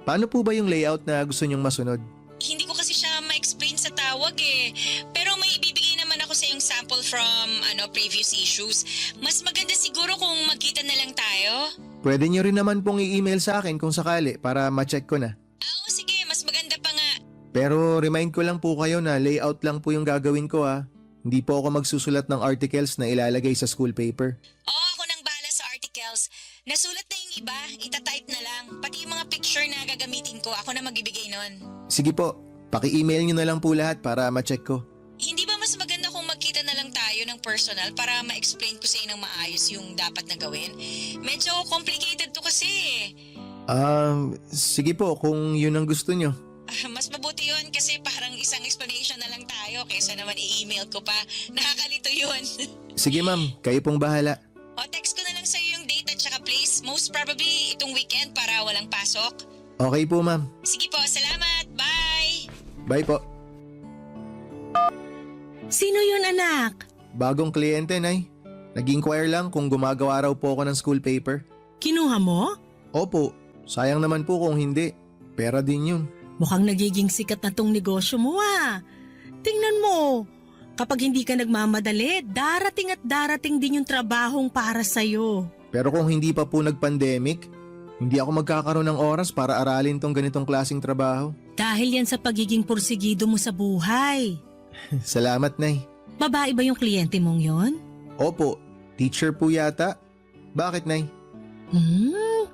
Paano po ba yung layout na gusto nyong masunod? Hindi ko kasi siya ma-explain sa tawag eh. Pero may ibibigay naman ako sa yung sample from previous issues. Mas maganda siguro kung magkita na lang tayo. Pwede nyo rin naman pong i-email sa akin kung sakali para ma-check ko na. Oo, sige. Mas maganda pa nga. Pero remind ko lang po kayo na layout lang po yung gagawin ko ha. Hindi po ako magsusulat ng articles na ilalagay sa school paper. Oo, ako nang bahala sa articles. Nasulat na yung iba, itatype na lang. Pati yung mga picture na gagamitin ko, ako na magbibigay nun. Sige po, paki-email nyo na lang po lahat para ma-check ko. Hindi ba mas maganda kung magkita na lang tayo ng personal para ma-explain ko sa inyo ng maayos yung dapat na gawin? Medyo complicated to kasi eh. Sige po kung yun ang gusto nyo. Mas mabuti yun kasi parang isang explanation na lang tayo kaysa naman i-email ko pa. Nakakalito yun. Sige ma'am, kayo pong bahala. O text ko na lang sa'yo yung date at saka place. Most probably itong weekend para walang pasok. Okay po ma'am. Sige po, salamat. Bye! Bye po. Sino yun, anak? Bagong kliyente, Nay. Nag-inquire lang kung gumagawa raw po ako ng school paper. Kinuha mo? Opo, sayang naman po kung hindi. Pera din yun. Mukhang nagiging sikat na tong negosyo mo ah. Tingnan mo, kapag hindi ka nagmamadali, darating at darating din yung trabahong para sa'yo. Pero kung hindi pa po nag-pandemic, hindi ako magkakaroon ng oras para aralin tong ganitong klaseng trabaho. Dahil yan sa pagiging porsigido mo sa buhay. Salamat, Nay. Babae ba yung kliyente mong yon? Opo, teacher po yata. Bakit, Nay?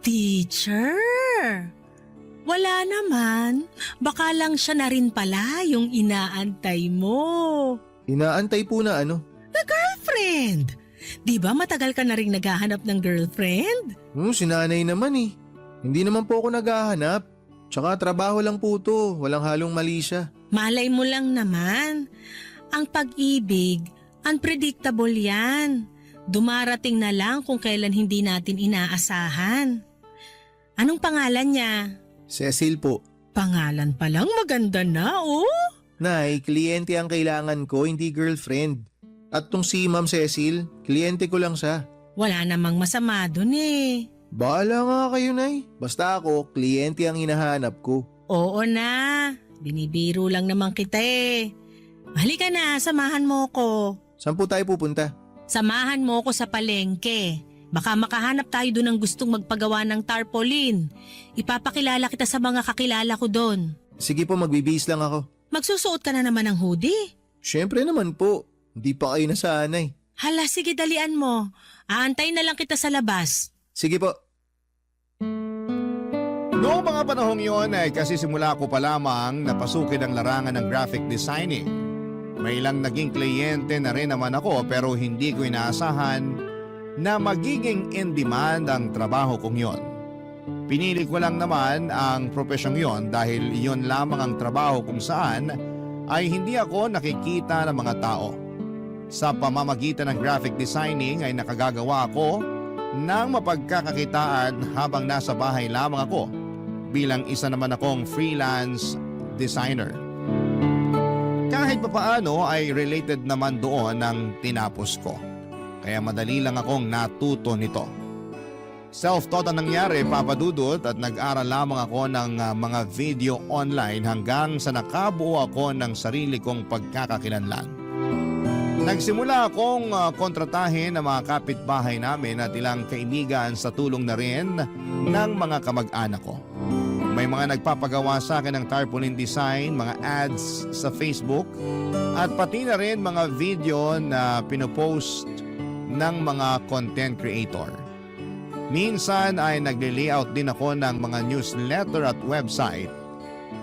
Teacher? Wala naman. Baka lang siya na rin pala yung inaantay mo. Inaantay po na ano? Girlfriend! Di ba matagal ka na rin naghahanap ng girlfriend? Si nanay naman eh. Hindi naman po ako naghahanap. Tsaka trabaho lang po to. Walang halong mali siya. Malay mo lang naman. Ang pag-ibig, unpredictable yan. Dumarating na lang kung kailan hindi natin inaasahan. Anong pangalan niya? Cecil po. Pangalan pa lang maganda na, oh. Nay, kliyente ang kailangan ko, hindi girlfriend. At tong si Ma'am Cecil, kliyente ko lang siya. Wala namang masama dun eh. Bahala nga kayo, Nay. Basta ako, kliyente ang hinahanap ko. Oo na, binibiro lang naman kita eh. Halika na, samahan mo ko. Saan po tayo pupunta? Samahan mo ko sa palengke. Baka makahanap tayo doon ng gustong magpagawa ng tarpaulin. Ipapakilala kita sa mga kakilala ko doon. Sige po, magbibihis lang ako. Magsusuot ka na naman ng hoodie. Siyempre naman po. Hindi pa kayo nasanay. Hala, sige dalian mo. Aantay na lang kita sa labas. Sige po. Noong mga panahong yon ay kasi simula ko pa lamang napasukin ang larangan ng graphic designing. May ilang naging kliyente na rin naman ako pero hindi ko inaasahan na magiging in demand ang trabaho kong yon. Pinili ko lang naman ang profesyong yon dahil yon lamang ang trabaho kung saan ay hindi ako nakikita ng mga tao. Sa pamamagitan ng graphic designing ay nakagagawa ako ng mapagkakakitaan habang nasa bahay lamang ako bilang isa naman akong freelance designer. Kahit papaano ay related naman doon ang tinapos ko. Kaya madali lang akong natuto nito. Self-taught ang nangyari, Papa Dudut, at nag-aral lamang ako ng mga video online hanggang sa nakabuo ako ng sarili kong pagkakakilanlan. Nagsimula akong kontratahin ng mga kapitbahay namin at ilang kaibigan sa tulong na rin ng mga kamag-anak ko. May mga nagpapagawa sa akin ng tarpaulin design, mga ads sa Facebook, at pati na rin mga video na pinopost ng mga content creator. Minsan ay nagle-layout din ako ng mga newsletter at website,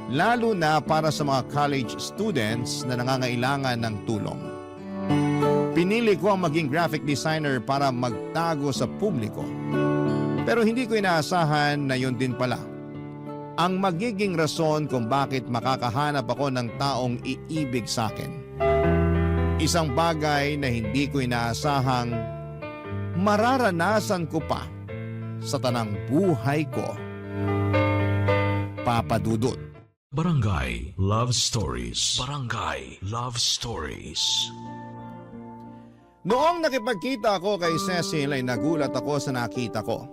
lalo na para sa mga college students na nangangailangan ng tulong. Pinili ko ang maging graphic designer para magtago sa publiko. Pero hindi ko inaasahan na yun din pala ang magiging rason kung bakit makakahanap ako ng taong iibig sa akin. Isang bagay na hindi ko inaasahang mararanasan ko pa sa tanang buhay ko. Papa Dudut. Barangay Love Stories. Barangay Love Stories. Noong nakipagkita ako kay Cecil ay nagulat ako sa nakita ko.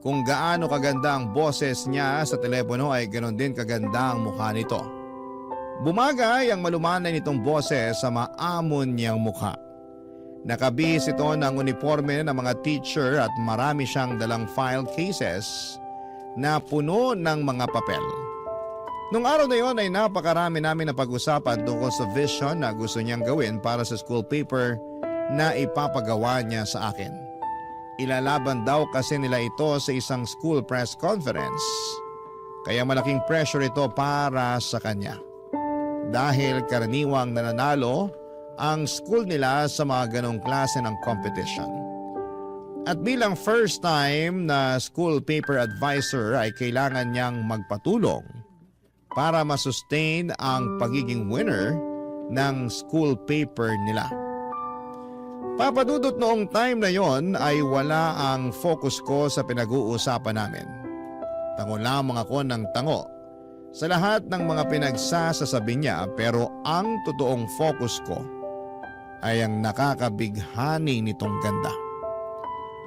Kung gaano kaganda ang boses niya sa telepono ay ganoon din kaganda ang mukha nito. Bumagay ang malumanay nitong boses sa maamon niyang mukha. Nakabihis ito ng uniforme ng mga teacher at marami siyang dalang file cases na puno ng mga papel. Nung araw na yon ay napakarami namin na pag-usapan tungkol sa vision na gusto niyang gawin para sa school paper na ipapagawa niya sa akin. Ilalaban daw kasi nila ito sa isang school press conference. Kaya malaking pressure ito para sa kanya. Dahil karaniwang nananalo ang school nila sa mga ganong klase ng competition. At bilang first time na school paper advisor ay kailangan niyang magpatulong para masustain ang pagiging winner ng school paper nila. Papadudot noong time na yon ay wala ang focus ko sa pinag-uusapan namin. Tango lamang ako ng tango sa lahat ng mga pinagsasasabi niya, pero ang totoong focus ko ay ang nakakabighani nitong ganda.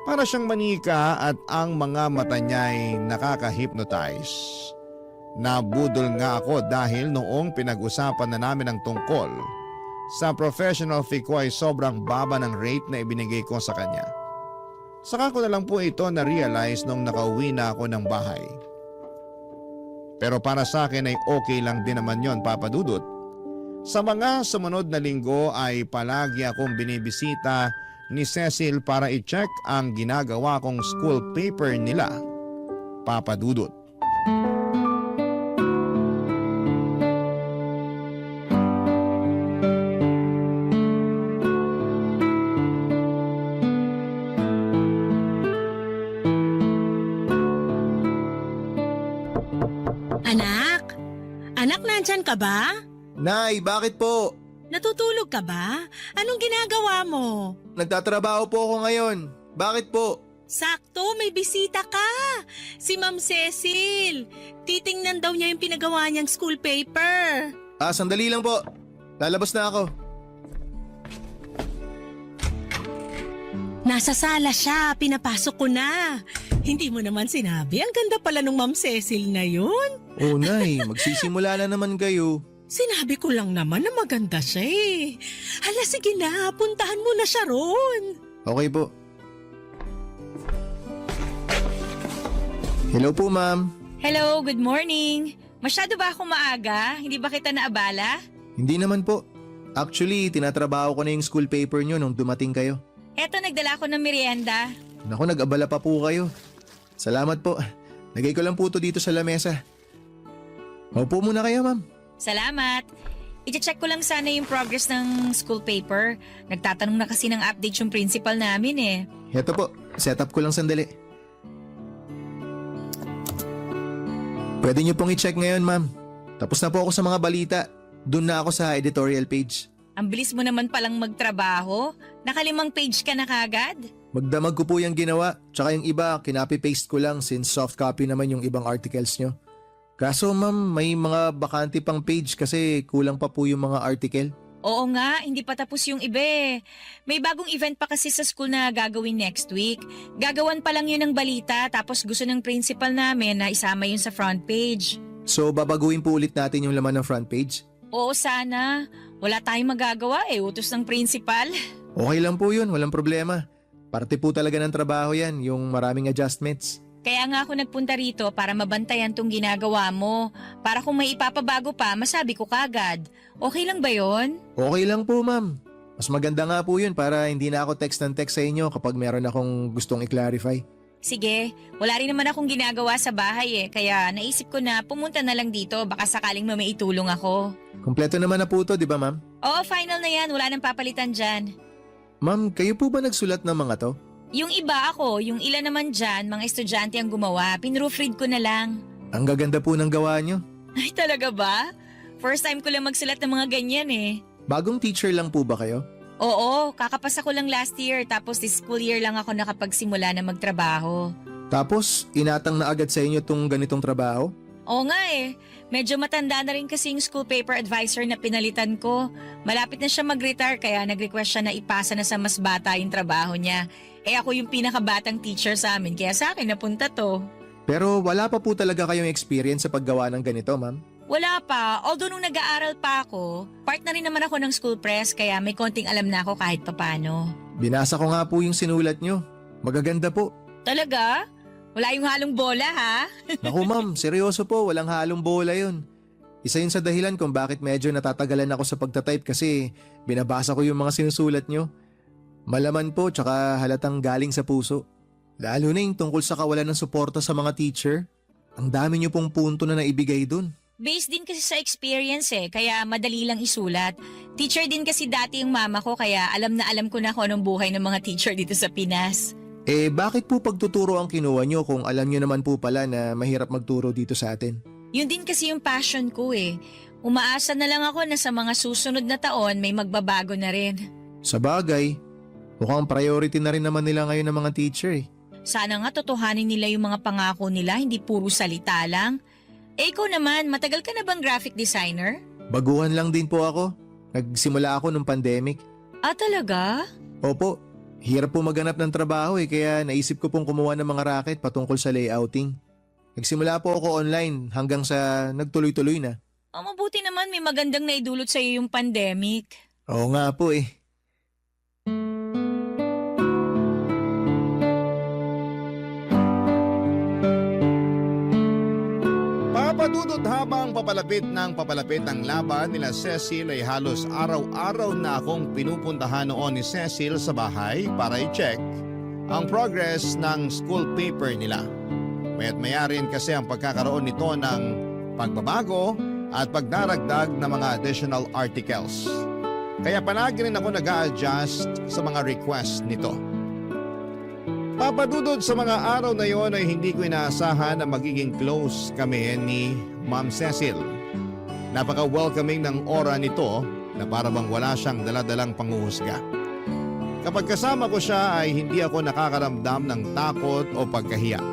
Para siyang manika at ang mga mata niya ay nakaka-hypnotize. Nabudol nga ako dahil noong pinag-usapan na namin ang tungkol sa professional fee ko ay sobrang baba ng rate na ibinigay ko sa kanya. Saka ko na lang po ito na-realize nung nakauwi na ako ng bahay. Pero para sa akin ay okay lang din naman yon, Papa Dudut. Sa mga sumunod na linggo ay palagi akong binibisita ni Cecil para i-check ang ginagawa kong school paper nila, Papa Dudut. Anak? Anak, nandyan ka ba? Nay, bakit po? Natutulog ka ba? Anong ginagawa mo? Nagtatrabaho po ako ngayon. Bakit po? Sakto, may bisita ka. Si Ma'am Cecil. Titingnan daw niya yung pinagawa niyang school paper. Sandali lang po. Lalabas na ako. Nasa sala siya, pinapasok ko na. Hindi mo naman sinabi, ang ganda pala nung Ma'am Cecil na yun. Oh, Nay, magsisimula na naman kayo. Sinabi ko lang naman na maganda siya eh. Hala, sige na, puntahan mo na siya ron. Okay po. Hello po, ma'am. Hello, good morning. Masyado ba ako maaga? Hindi ba kita naabala? Hindi naman po. Actually, tinatrabaho ko na yung school paper nyo nung dumating kayo. Eto, nagdala ko ng merienda. Naku, nag-abala pa po kayo. Salamat po. Lagay ko lang po ito dito sa lamesa. Maupo muna kayo, ma'am. Salamat. I-check ko lang sana yung progress ng school paper. Nagtatanong na kasi ng update yung principal namin eh. Heto po, set up ko lang sandali. Pwede niyo pong i-check ngayon, ma'am. Tapos na po ako sa mga balita. Doon na ako sa editorial page. Ang bilis mo naman palang magtrabaho. Nakalimang page ka na kagad. Magdamag ko po yung ginawa. Tsaka yung iba, kinopy-paste ko lang since soft copy naman yung ibang articles nyo. Kaso ma'am, may mga bakante pang page kasi kulang pa po yung mga article. Oo nga, hindi pa tapos yung iba eh. May bagong event pa kasi sa school na gagawin next week. Gagawan pa lang yun ng balita tapos gusto ng principal namin na isama yun sa front page. So babaguhin po ulit natin yung laman ng front page? Oo sana. Wala tayong magagawa eh, utos ng principal. Okay lang po yun, walang problema. Parte po talaga ng trabaho yan, yung maraming adjustments. Kaya nga ako nagpunta rito para mabantayan tong ginagawa mo. Para kung may ipapabago pa, masabi ko kagad. Okay lang ba yon? Okay lang po ma'am. Mas maganda nga po yun para hindi na ako text ng text sa inyo kapag meron akong gustong i-clarify. Sige, wala rin naman akong ginagawa sa bahay eh. Kaya naisip ko na pumunta na lang dito baka sakaling may itulong ako. Kompleto naman na po to, di ba ma'am? Oo, final na yan. Wala nang papalitan dyan. Ma'am, kayo po ba nagsulat ng mga to? Yung iba ako, yung ilan naman dyan, mga estudyante ang gumawa. Pinroofread ko na lang. Ang gaganda po ng gawa nyo. Ay, talaga ba? First time ko lang magsulat ng mga ganyan eh. Bagong teacher lang po ba kayo? Oo, kakapasa ko lang last year tapos this school year lang ako nakapagsimula na magtrabaho. Tapos, inatang na agad sa inyo tong ganitong trabaho? Oo nga eh. Medyo matanda na rin kasi yung school paper advisor na pinalitan ko. Malapit na siya mag-retire kaya nag-request siya na ipasa na sa mas bata yung trabaho niya. Eh ako yung pinakabatang teacher sa amin kaya sa akin napunta to. Pero wala pa po talaga kayong experience sa paggawa ng ganito, ma'am? Wala pa. Although nung nag-aaral pa ako, part na rin naman ako ng school press kaya may konting alam na ako kahit papano. Binasa ko nga po yung sinulat nyo. Magaganda po. Talaga? Wala yung halong bola ha? Naku ma'am, seryoso po, walang halong bola yun. Isa yun sa dahilan kung bakit medyo natatagalan ako sa pagtatype kasi binabasa ko yung mga sinusulat nyo. Malaman po tsaka halatang galing sa puso. Lalo na yung tungkol sa kawalan ng suporta sa mga teacher. Ang dami nyo pong punto na naibigay dun. Based din kasi sa experience eh, kaya madali lang isulat. Teacher din kasi dati yung mama ko kaya alam na alam ko na kung anong buhay ng mga teacher dito sa Pinas. Eh bakit po pagtuturo ang kinuha nyo kung alam nyo naman po pala na mahirap magturo dito sa atin? Yun din kasi yung passion ko eh. Umaasa na lang ako na sa mga susunod na taon may magbabago na rin. Sa bagay, mukhang priority na rin naman nila ngayon ng mga teacher eh. Sana nga totohanin nila yung mga pangako nila, hindi puro salita lang. Eh ikaw naman, matagal ka na bang graphic designer? Baguhan lang din po ako. Nagsimula ako nung pandemic. Ah talaga? Opo, hirap po maghanap ng trabaho eh kaya naisip ko pong kumuha ng mga racket patungkol sa layouting. Nagsimula po ako online hanggang sa nagtuloy-tuloy na. Oh, mabuti naman may magandang naidulot sa iyo yung pandemic. Oo nga po eh. Papadudot habang papalapit ang laban nila Cecil ay halos araw-araw na akong pinupuntahan noon ni Cecil sa bahay para i-check ang progress ng school paper nila. Maya't maya rin kasi ang pagkakaroon nito ng pagbabago at pagdaragdag ng mga additional articles. Kaya palagi rin ako nag-a-adjust sa mga request nito. Papadudod sa mga araw na yon ay hindi ko inaasahan na magiging close kami ni Ma'am Cecil. Napaka-welcoming ng aura nito na para bang wala siyang daladalang panghuhusga. Kapag kasama ko siya ay hindi ako nakakaramdam ng takot o pagkahiya.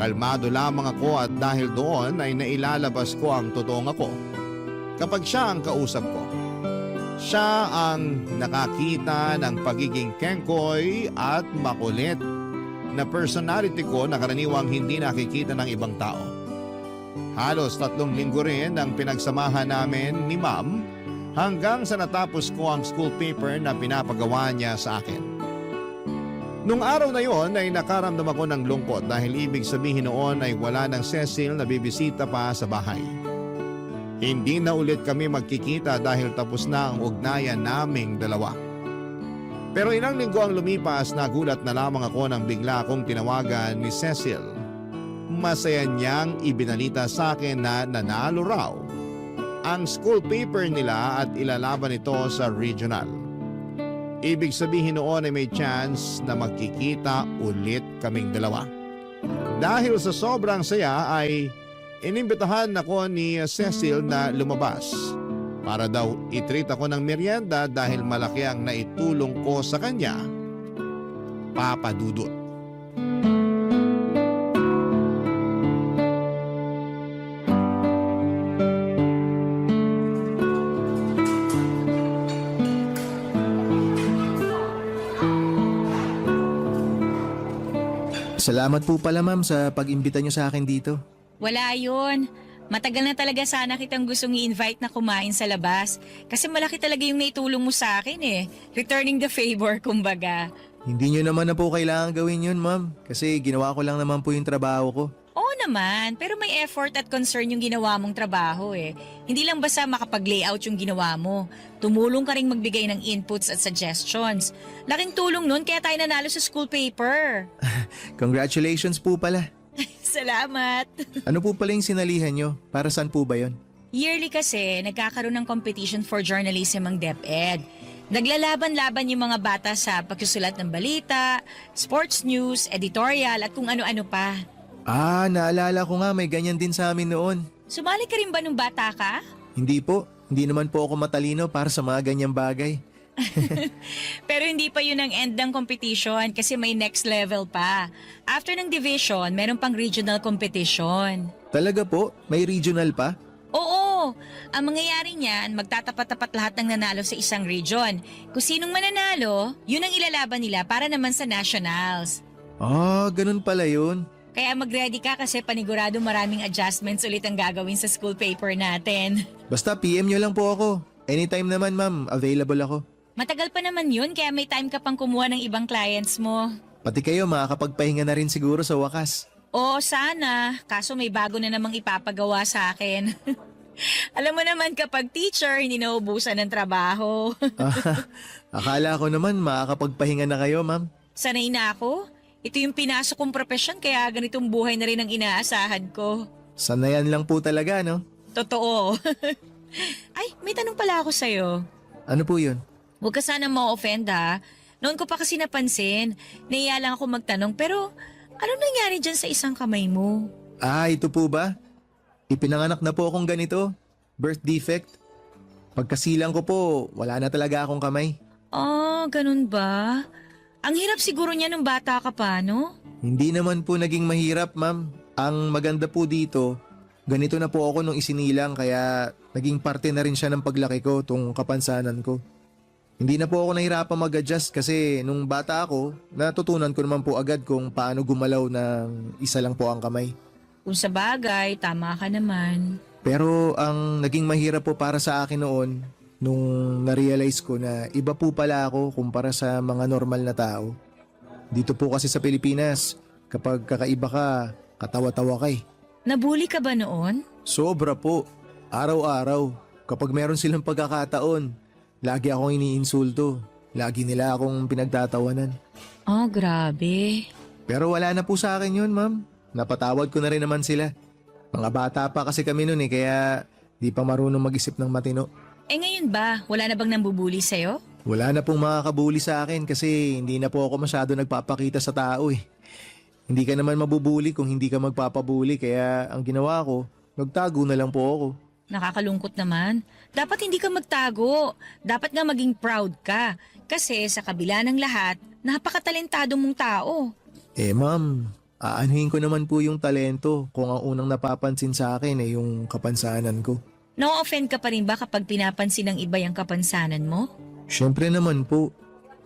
Kalmado lamang ako at dahil doon ay nailalabas ko ang totoong ako. Kapag siya ang kausap ko, siya ang nakakita ng pagiging kengkoy at makulit na personality ko na karaniwang hindi nakikita ng ibang tao. Halos 3 linggo rin ang pinagsamahan namin ni Ma'am hanggang sa natapos ko ang school paper na pinapagawa niya sa akin. Nung araw na yon ay nakaramdam ako ng lungkot dahil ibig sabihin noon ay wala ng Cecil na bibisita pa sa bahay. Hindi na ulit kami magkikita dahil tapos na ang ugnayan naming dalawa. Pero ilang linggo ang lumipas, nagulat na lamang ako nang bigla akong tinawagan ni Cecil. Masaya niyang ibinalita sa akin na nanalo raw ang school paper nila at ilalaban ito sa regional. Ibig sabihin noon ay may chance na magkikita ulit kaming dalawa. Dahil sa sobrang saya ay inimbitahan ako ni Cecil na lumabas para daw i-treat ako ng merienda dahil malaki ang naitulong ko sa kanya, papadudot. Salamat po pala ma'am sa pag-imbita nyo sa akin dito. Wala yun. Matagal na talaga sana kitang gustong i-invite na kumain sa labas. Kasi malaki talaga yung naitulong mo sa akin eh. Returning the favor, kumbaga. Hindi nyo naman na po kailangan gawin yun ma'am kasi ginawa ko lang naman po yung trabaho ko. Oo naman, pero may effort at concern yung ginawa mong trabaho eh. Hindi lang basta makapag-layout yung ginawa mo. Tumulong ka rin magbigay ng inputs at suggestions. Laking tulong nun kaya tayo nanalo sa school paper. Congratulations po pala. Salamat. Ano po pala yung sinalihan nyo? Para saan po ba yun? Yearly kasi, nagkakaroon ng competition for journalism ang DepEd. Naglalaban-laban yung mga bata sa pagsusulat ng balita, sports news, editorial at kung ano-ano pa. Ah, naalala ko nga may ganyan din sa amin noon. Sumali ka rin ba nung bata ka? Hindi po. Hindi naman po ako matalino para sa mga ganyang bagay. Pero hindi pa yun ang end ng competition kasi may next level pa. After ng division, meron pang regional competition. Talaga po? May regional pa? Oo, ang mangyayari niyan, magtatapat-tapat lahat ng nanalo sa isang region. Kung sinong mananalo, yun ang ilalaban nila para naman sa nationals. Ganun pala yun. Kaya mag-ready ka kasi panigurado maraming adjustments ulit ang gagawin sa school paper natin. Basta PM nyo lang po ako. Anytime naman ma'am, available ako. Matagal pa naman yun kaya may time ka pang kumuha ng ibang clients mo. Pati kayo makakapagpahinga na rin siguro sa wakas. Oo, sana. Kaso may bago na namang ipapagawa sa akin. Alam mo naman kapag teacher, hindi naubusan ng trabaho. Akala ko naman makakapagpahinga na kayo ma'am. Sanay na ako. Ito yung pinasok kong profesyon kaya ganitong buhay na rin ang inaasahan ko. Sanayan lang po talaga, no? Totoo. Ay, may tanong pala ako sa'yo. Ano po yun? Huwag ka sana ma-offend ha. Noon ko pa kasi napansin. Naiya lang ako magtanong pero ano nangyari dyan sa isang kamay mo? Ito po ba? Ipinanganak na po akong ganito. Birth defect. Pagkasilang ko po, wala na talaga akong kamay. Ganun ba? Ang hirap siguro niya nung bata ka pa, no? Hindi naman po naging mahirap, ma'am. Ang maganda po dito, ganito na po ako nung isinilang kaya naging parte na rin siya ng paglaki ko, tong kapansanan ko. Hindi na po ako nahirapan mag-adjust kasi nung bata ako, natutunan ko naman po agad kung paano gumalaw ng isa lang po ang kamay. Kung sa bagay, tama ka naman. Pero ang naging mahirap po para sa akin noon, nung na-realize ko na iba po pala ako kumpara sa mga normal na tao. Dito po kasi sa Pilipinas, kapag kakaiba ka, katawa-tawa ka eh. Nabully ka ba noon? Sobra po. Araw-araw. Kapag meron silang pagkakataon, lagi akong iniinsulto. Lagi nila akong pinagtatawanan. Grabe. Pero wala na po sa akin yun, ma'am. Napatawad ko na rin naman sila. Mga bata pa kasi kami noon kaya di pa marunong mag-isip ng matino. Ngayon ba, wala na bang nambubuli sa'yo? Wala na pong makakabuli sa akin kasi hindi na po ako masyado nagpapakita sa tao eh. Hindi ka naman mabubuli kung hindi ka magpapabuli kaya ang ginawa ko, nagtago na lang po ako. Nakakalungkot naman. Dapat hindi ka magtago. Dapat nga maging proud ka. Kasi sa kabila ng lahat, napakatalentado mong tao. Ma'am, aanuhin ko naman po yung talento kung ang unang napapansin sa akin ay yung kapansanan ko. Na-offend ka pa rin ba kapag pinapansin ng iba yung kapansanan mo? Siyempre naman po.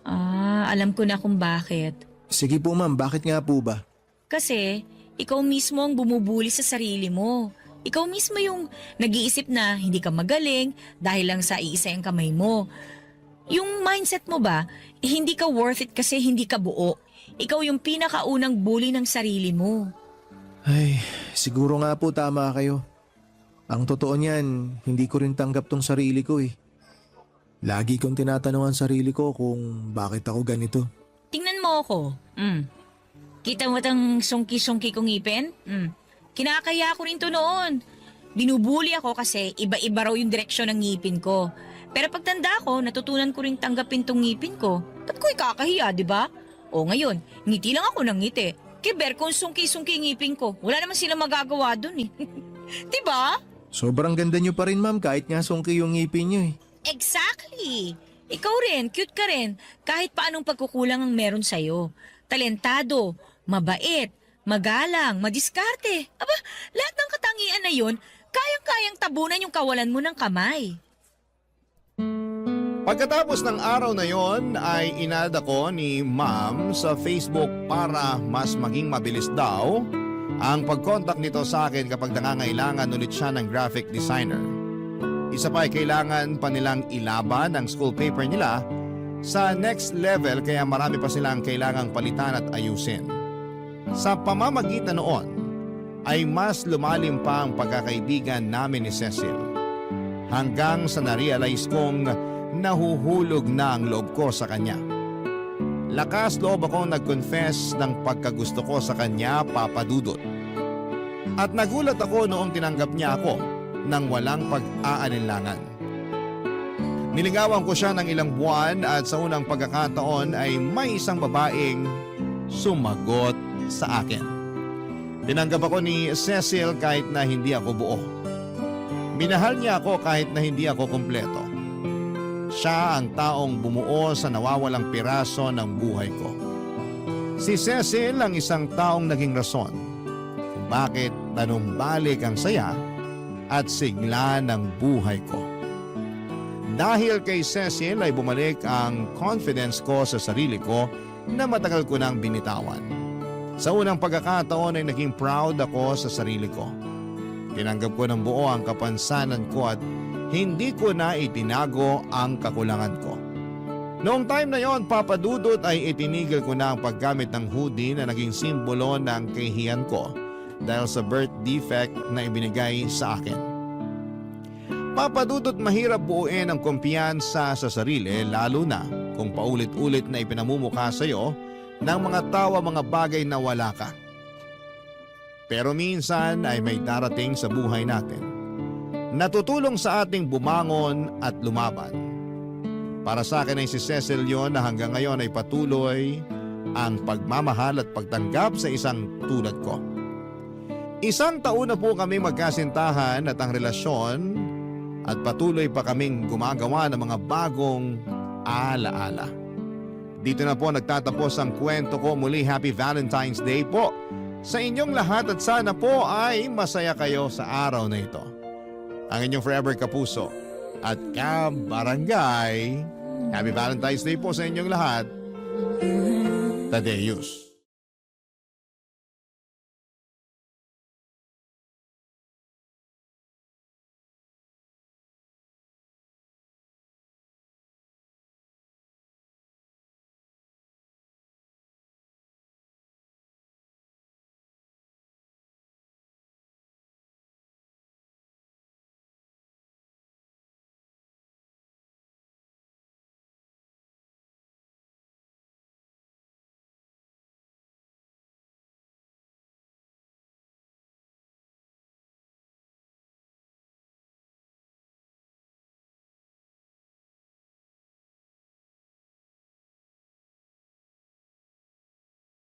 Alam ko na kung bakit. Sige po ma'am, bakit nga po ba? Kasi, ikaw mismo ang bumubuli sa sarili mo. Ikaw mismo yung nag-iisip na hindi ka magaling dahil lang sa iisa yung kamay mo. Yung mindset mo ba, hindi ka worth it kasi hindi ka buo. Ikaw yung pinakaunang bully ng sarili mo. Ay, siguro nga po tama kayo. Ang totoo niyan, hindi ko rin tanggap tong sarili ko eh. Lagi kong tinatanong ang sarili ko kung bakit ako ganito. Tingnan mo ako. Kita mo tang sungki-sungki kong ngipin? Kinakaya ko rin to noon. Binubuli ako kasi iba-iba raw yung direksyon ng ngipin ko. Pero pagtanda ko, natutunan ko rin tanggapin tong ngipin ko. Ba't ko ikakahiya, di ba? O ngayon, ngiti lang ako ng ngiti. Kiber kung sungki-sungki ngipin ko. Wala naman sila magagawa dun eh. Di ba? Sobrang ganda niyo pa rin ma'am kahit nga sungki yung ngipin niyo eh. Exactly. Ikaw rin, cute ka rin. Kahit paanong pagkukulang ang meron sa'yo. Talentado, mabait, magalang, madiskarte. Aba, lahat ng katangian na yun, kayang-kayang tabunan yung kawalan mo ng kamay. Pagkatapos ng araw na yon ay inad ako ni Ma'am sa Facebook para mas maging mabilis daw ang pag-contact nito sa akin kapag nangangailangan ulit siya ng graphic designer. Isa pa ay kailangan pa nilang ilaban ang school paper nila sa next level kaya marami pa silang kailangang palitan at ayusin. Sa pamamagitan noon ay mas lumalim pa ang pagkakaibigan namin ni Cecil. Hanggang sa na-realize kong nahuhulog na ang loob ko sa kanya. Lakas loob akong nag-confess ng pagkagusto ko sa kanya, Papa Dudut. At nagulat ako noong tinanggap niya ako nang walang pag-aalinlangan. Niligawan ko siya ng ilang buwan at sa unang pagkakataon ay may isang babaeng sumagot sa akin. Tinanggap ako ni Cecil kahit na hindi ako buo. Minahal niya ako kahit na hindi ako kumpleto. Siya ang taong bumuo sa nawawalang piraso ng buhay ko. Si Cecil ang isang taong naging rason kung bakit tanumbalik ang saya at sigla ng buhay ko. Dahil kay Cecil ay bumalik ang confidence ko sa sarili ko na matagal ko nang binitawan. Sa unang pagkakataon ay naging proud ako sa sarili ko. Tinanggap ko ng buo ang kapansanan ko at hindi ko na itinago ang kakulangan ko. Noong time na yon, Papa Dudut, ay itinigil ko na ang paggamit ng hoodie na naging simbolo ng kahihiyan ko dahil sa birth defect na ibinigay sa akin. Papa Dudut, mahirap buuin ang kumpiyansa sa sarili lalo na kung paulit-ulit na ipinamumukha sa iyo ng mga tawa mga bagay na wala ka. Pero minsan ay may darating sa buhay natin natutulong sa ating bumangon at lumaban. Para sa akin ay si Cecil yon na hanggang ngayon ay patuloy ang pagmamahal at pagtanggap sa isang tulad ko. Isang taon na po kami magkasintahan at ang relasyon at patuloy pa kaming gumagawa ng mga bagong alaala. Dito na po nagtatapos ang kwento ko. Muli, Happy Valentine's Day po sa inyong lahat at sana po ay masaya kayo sa araw na ito. Ang inyong forever kapuso at kabarangay. Happy Valentine's Day po sa inyong lahat. Tadeus.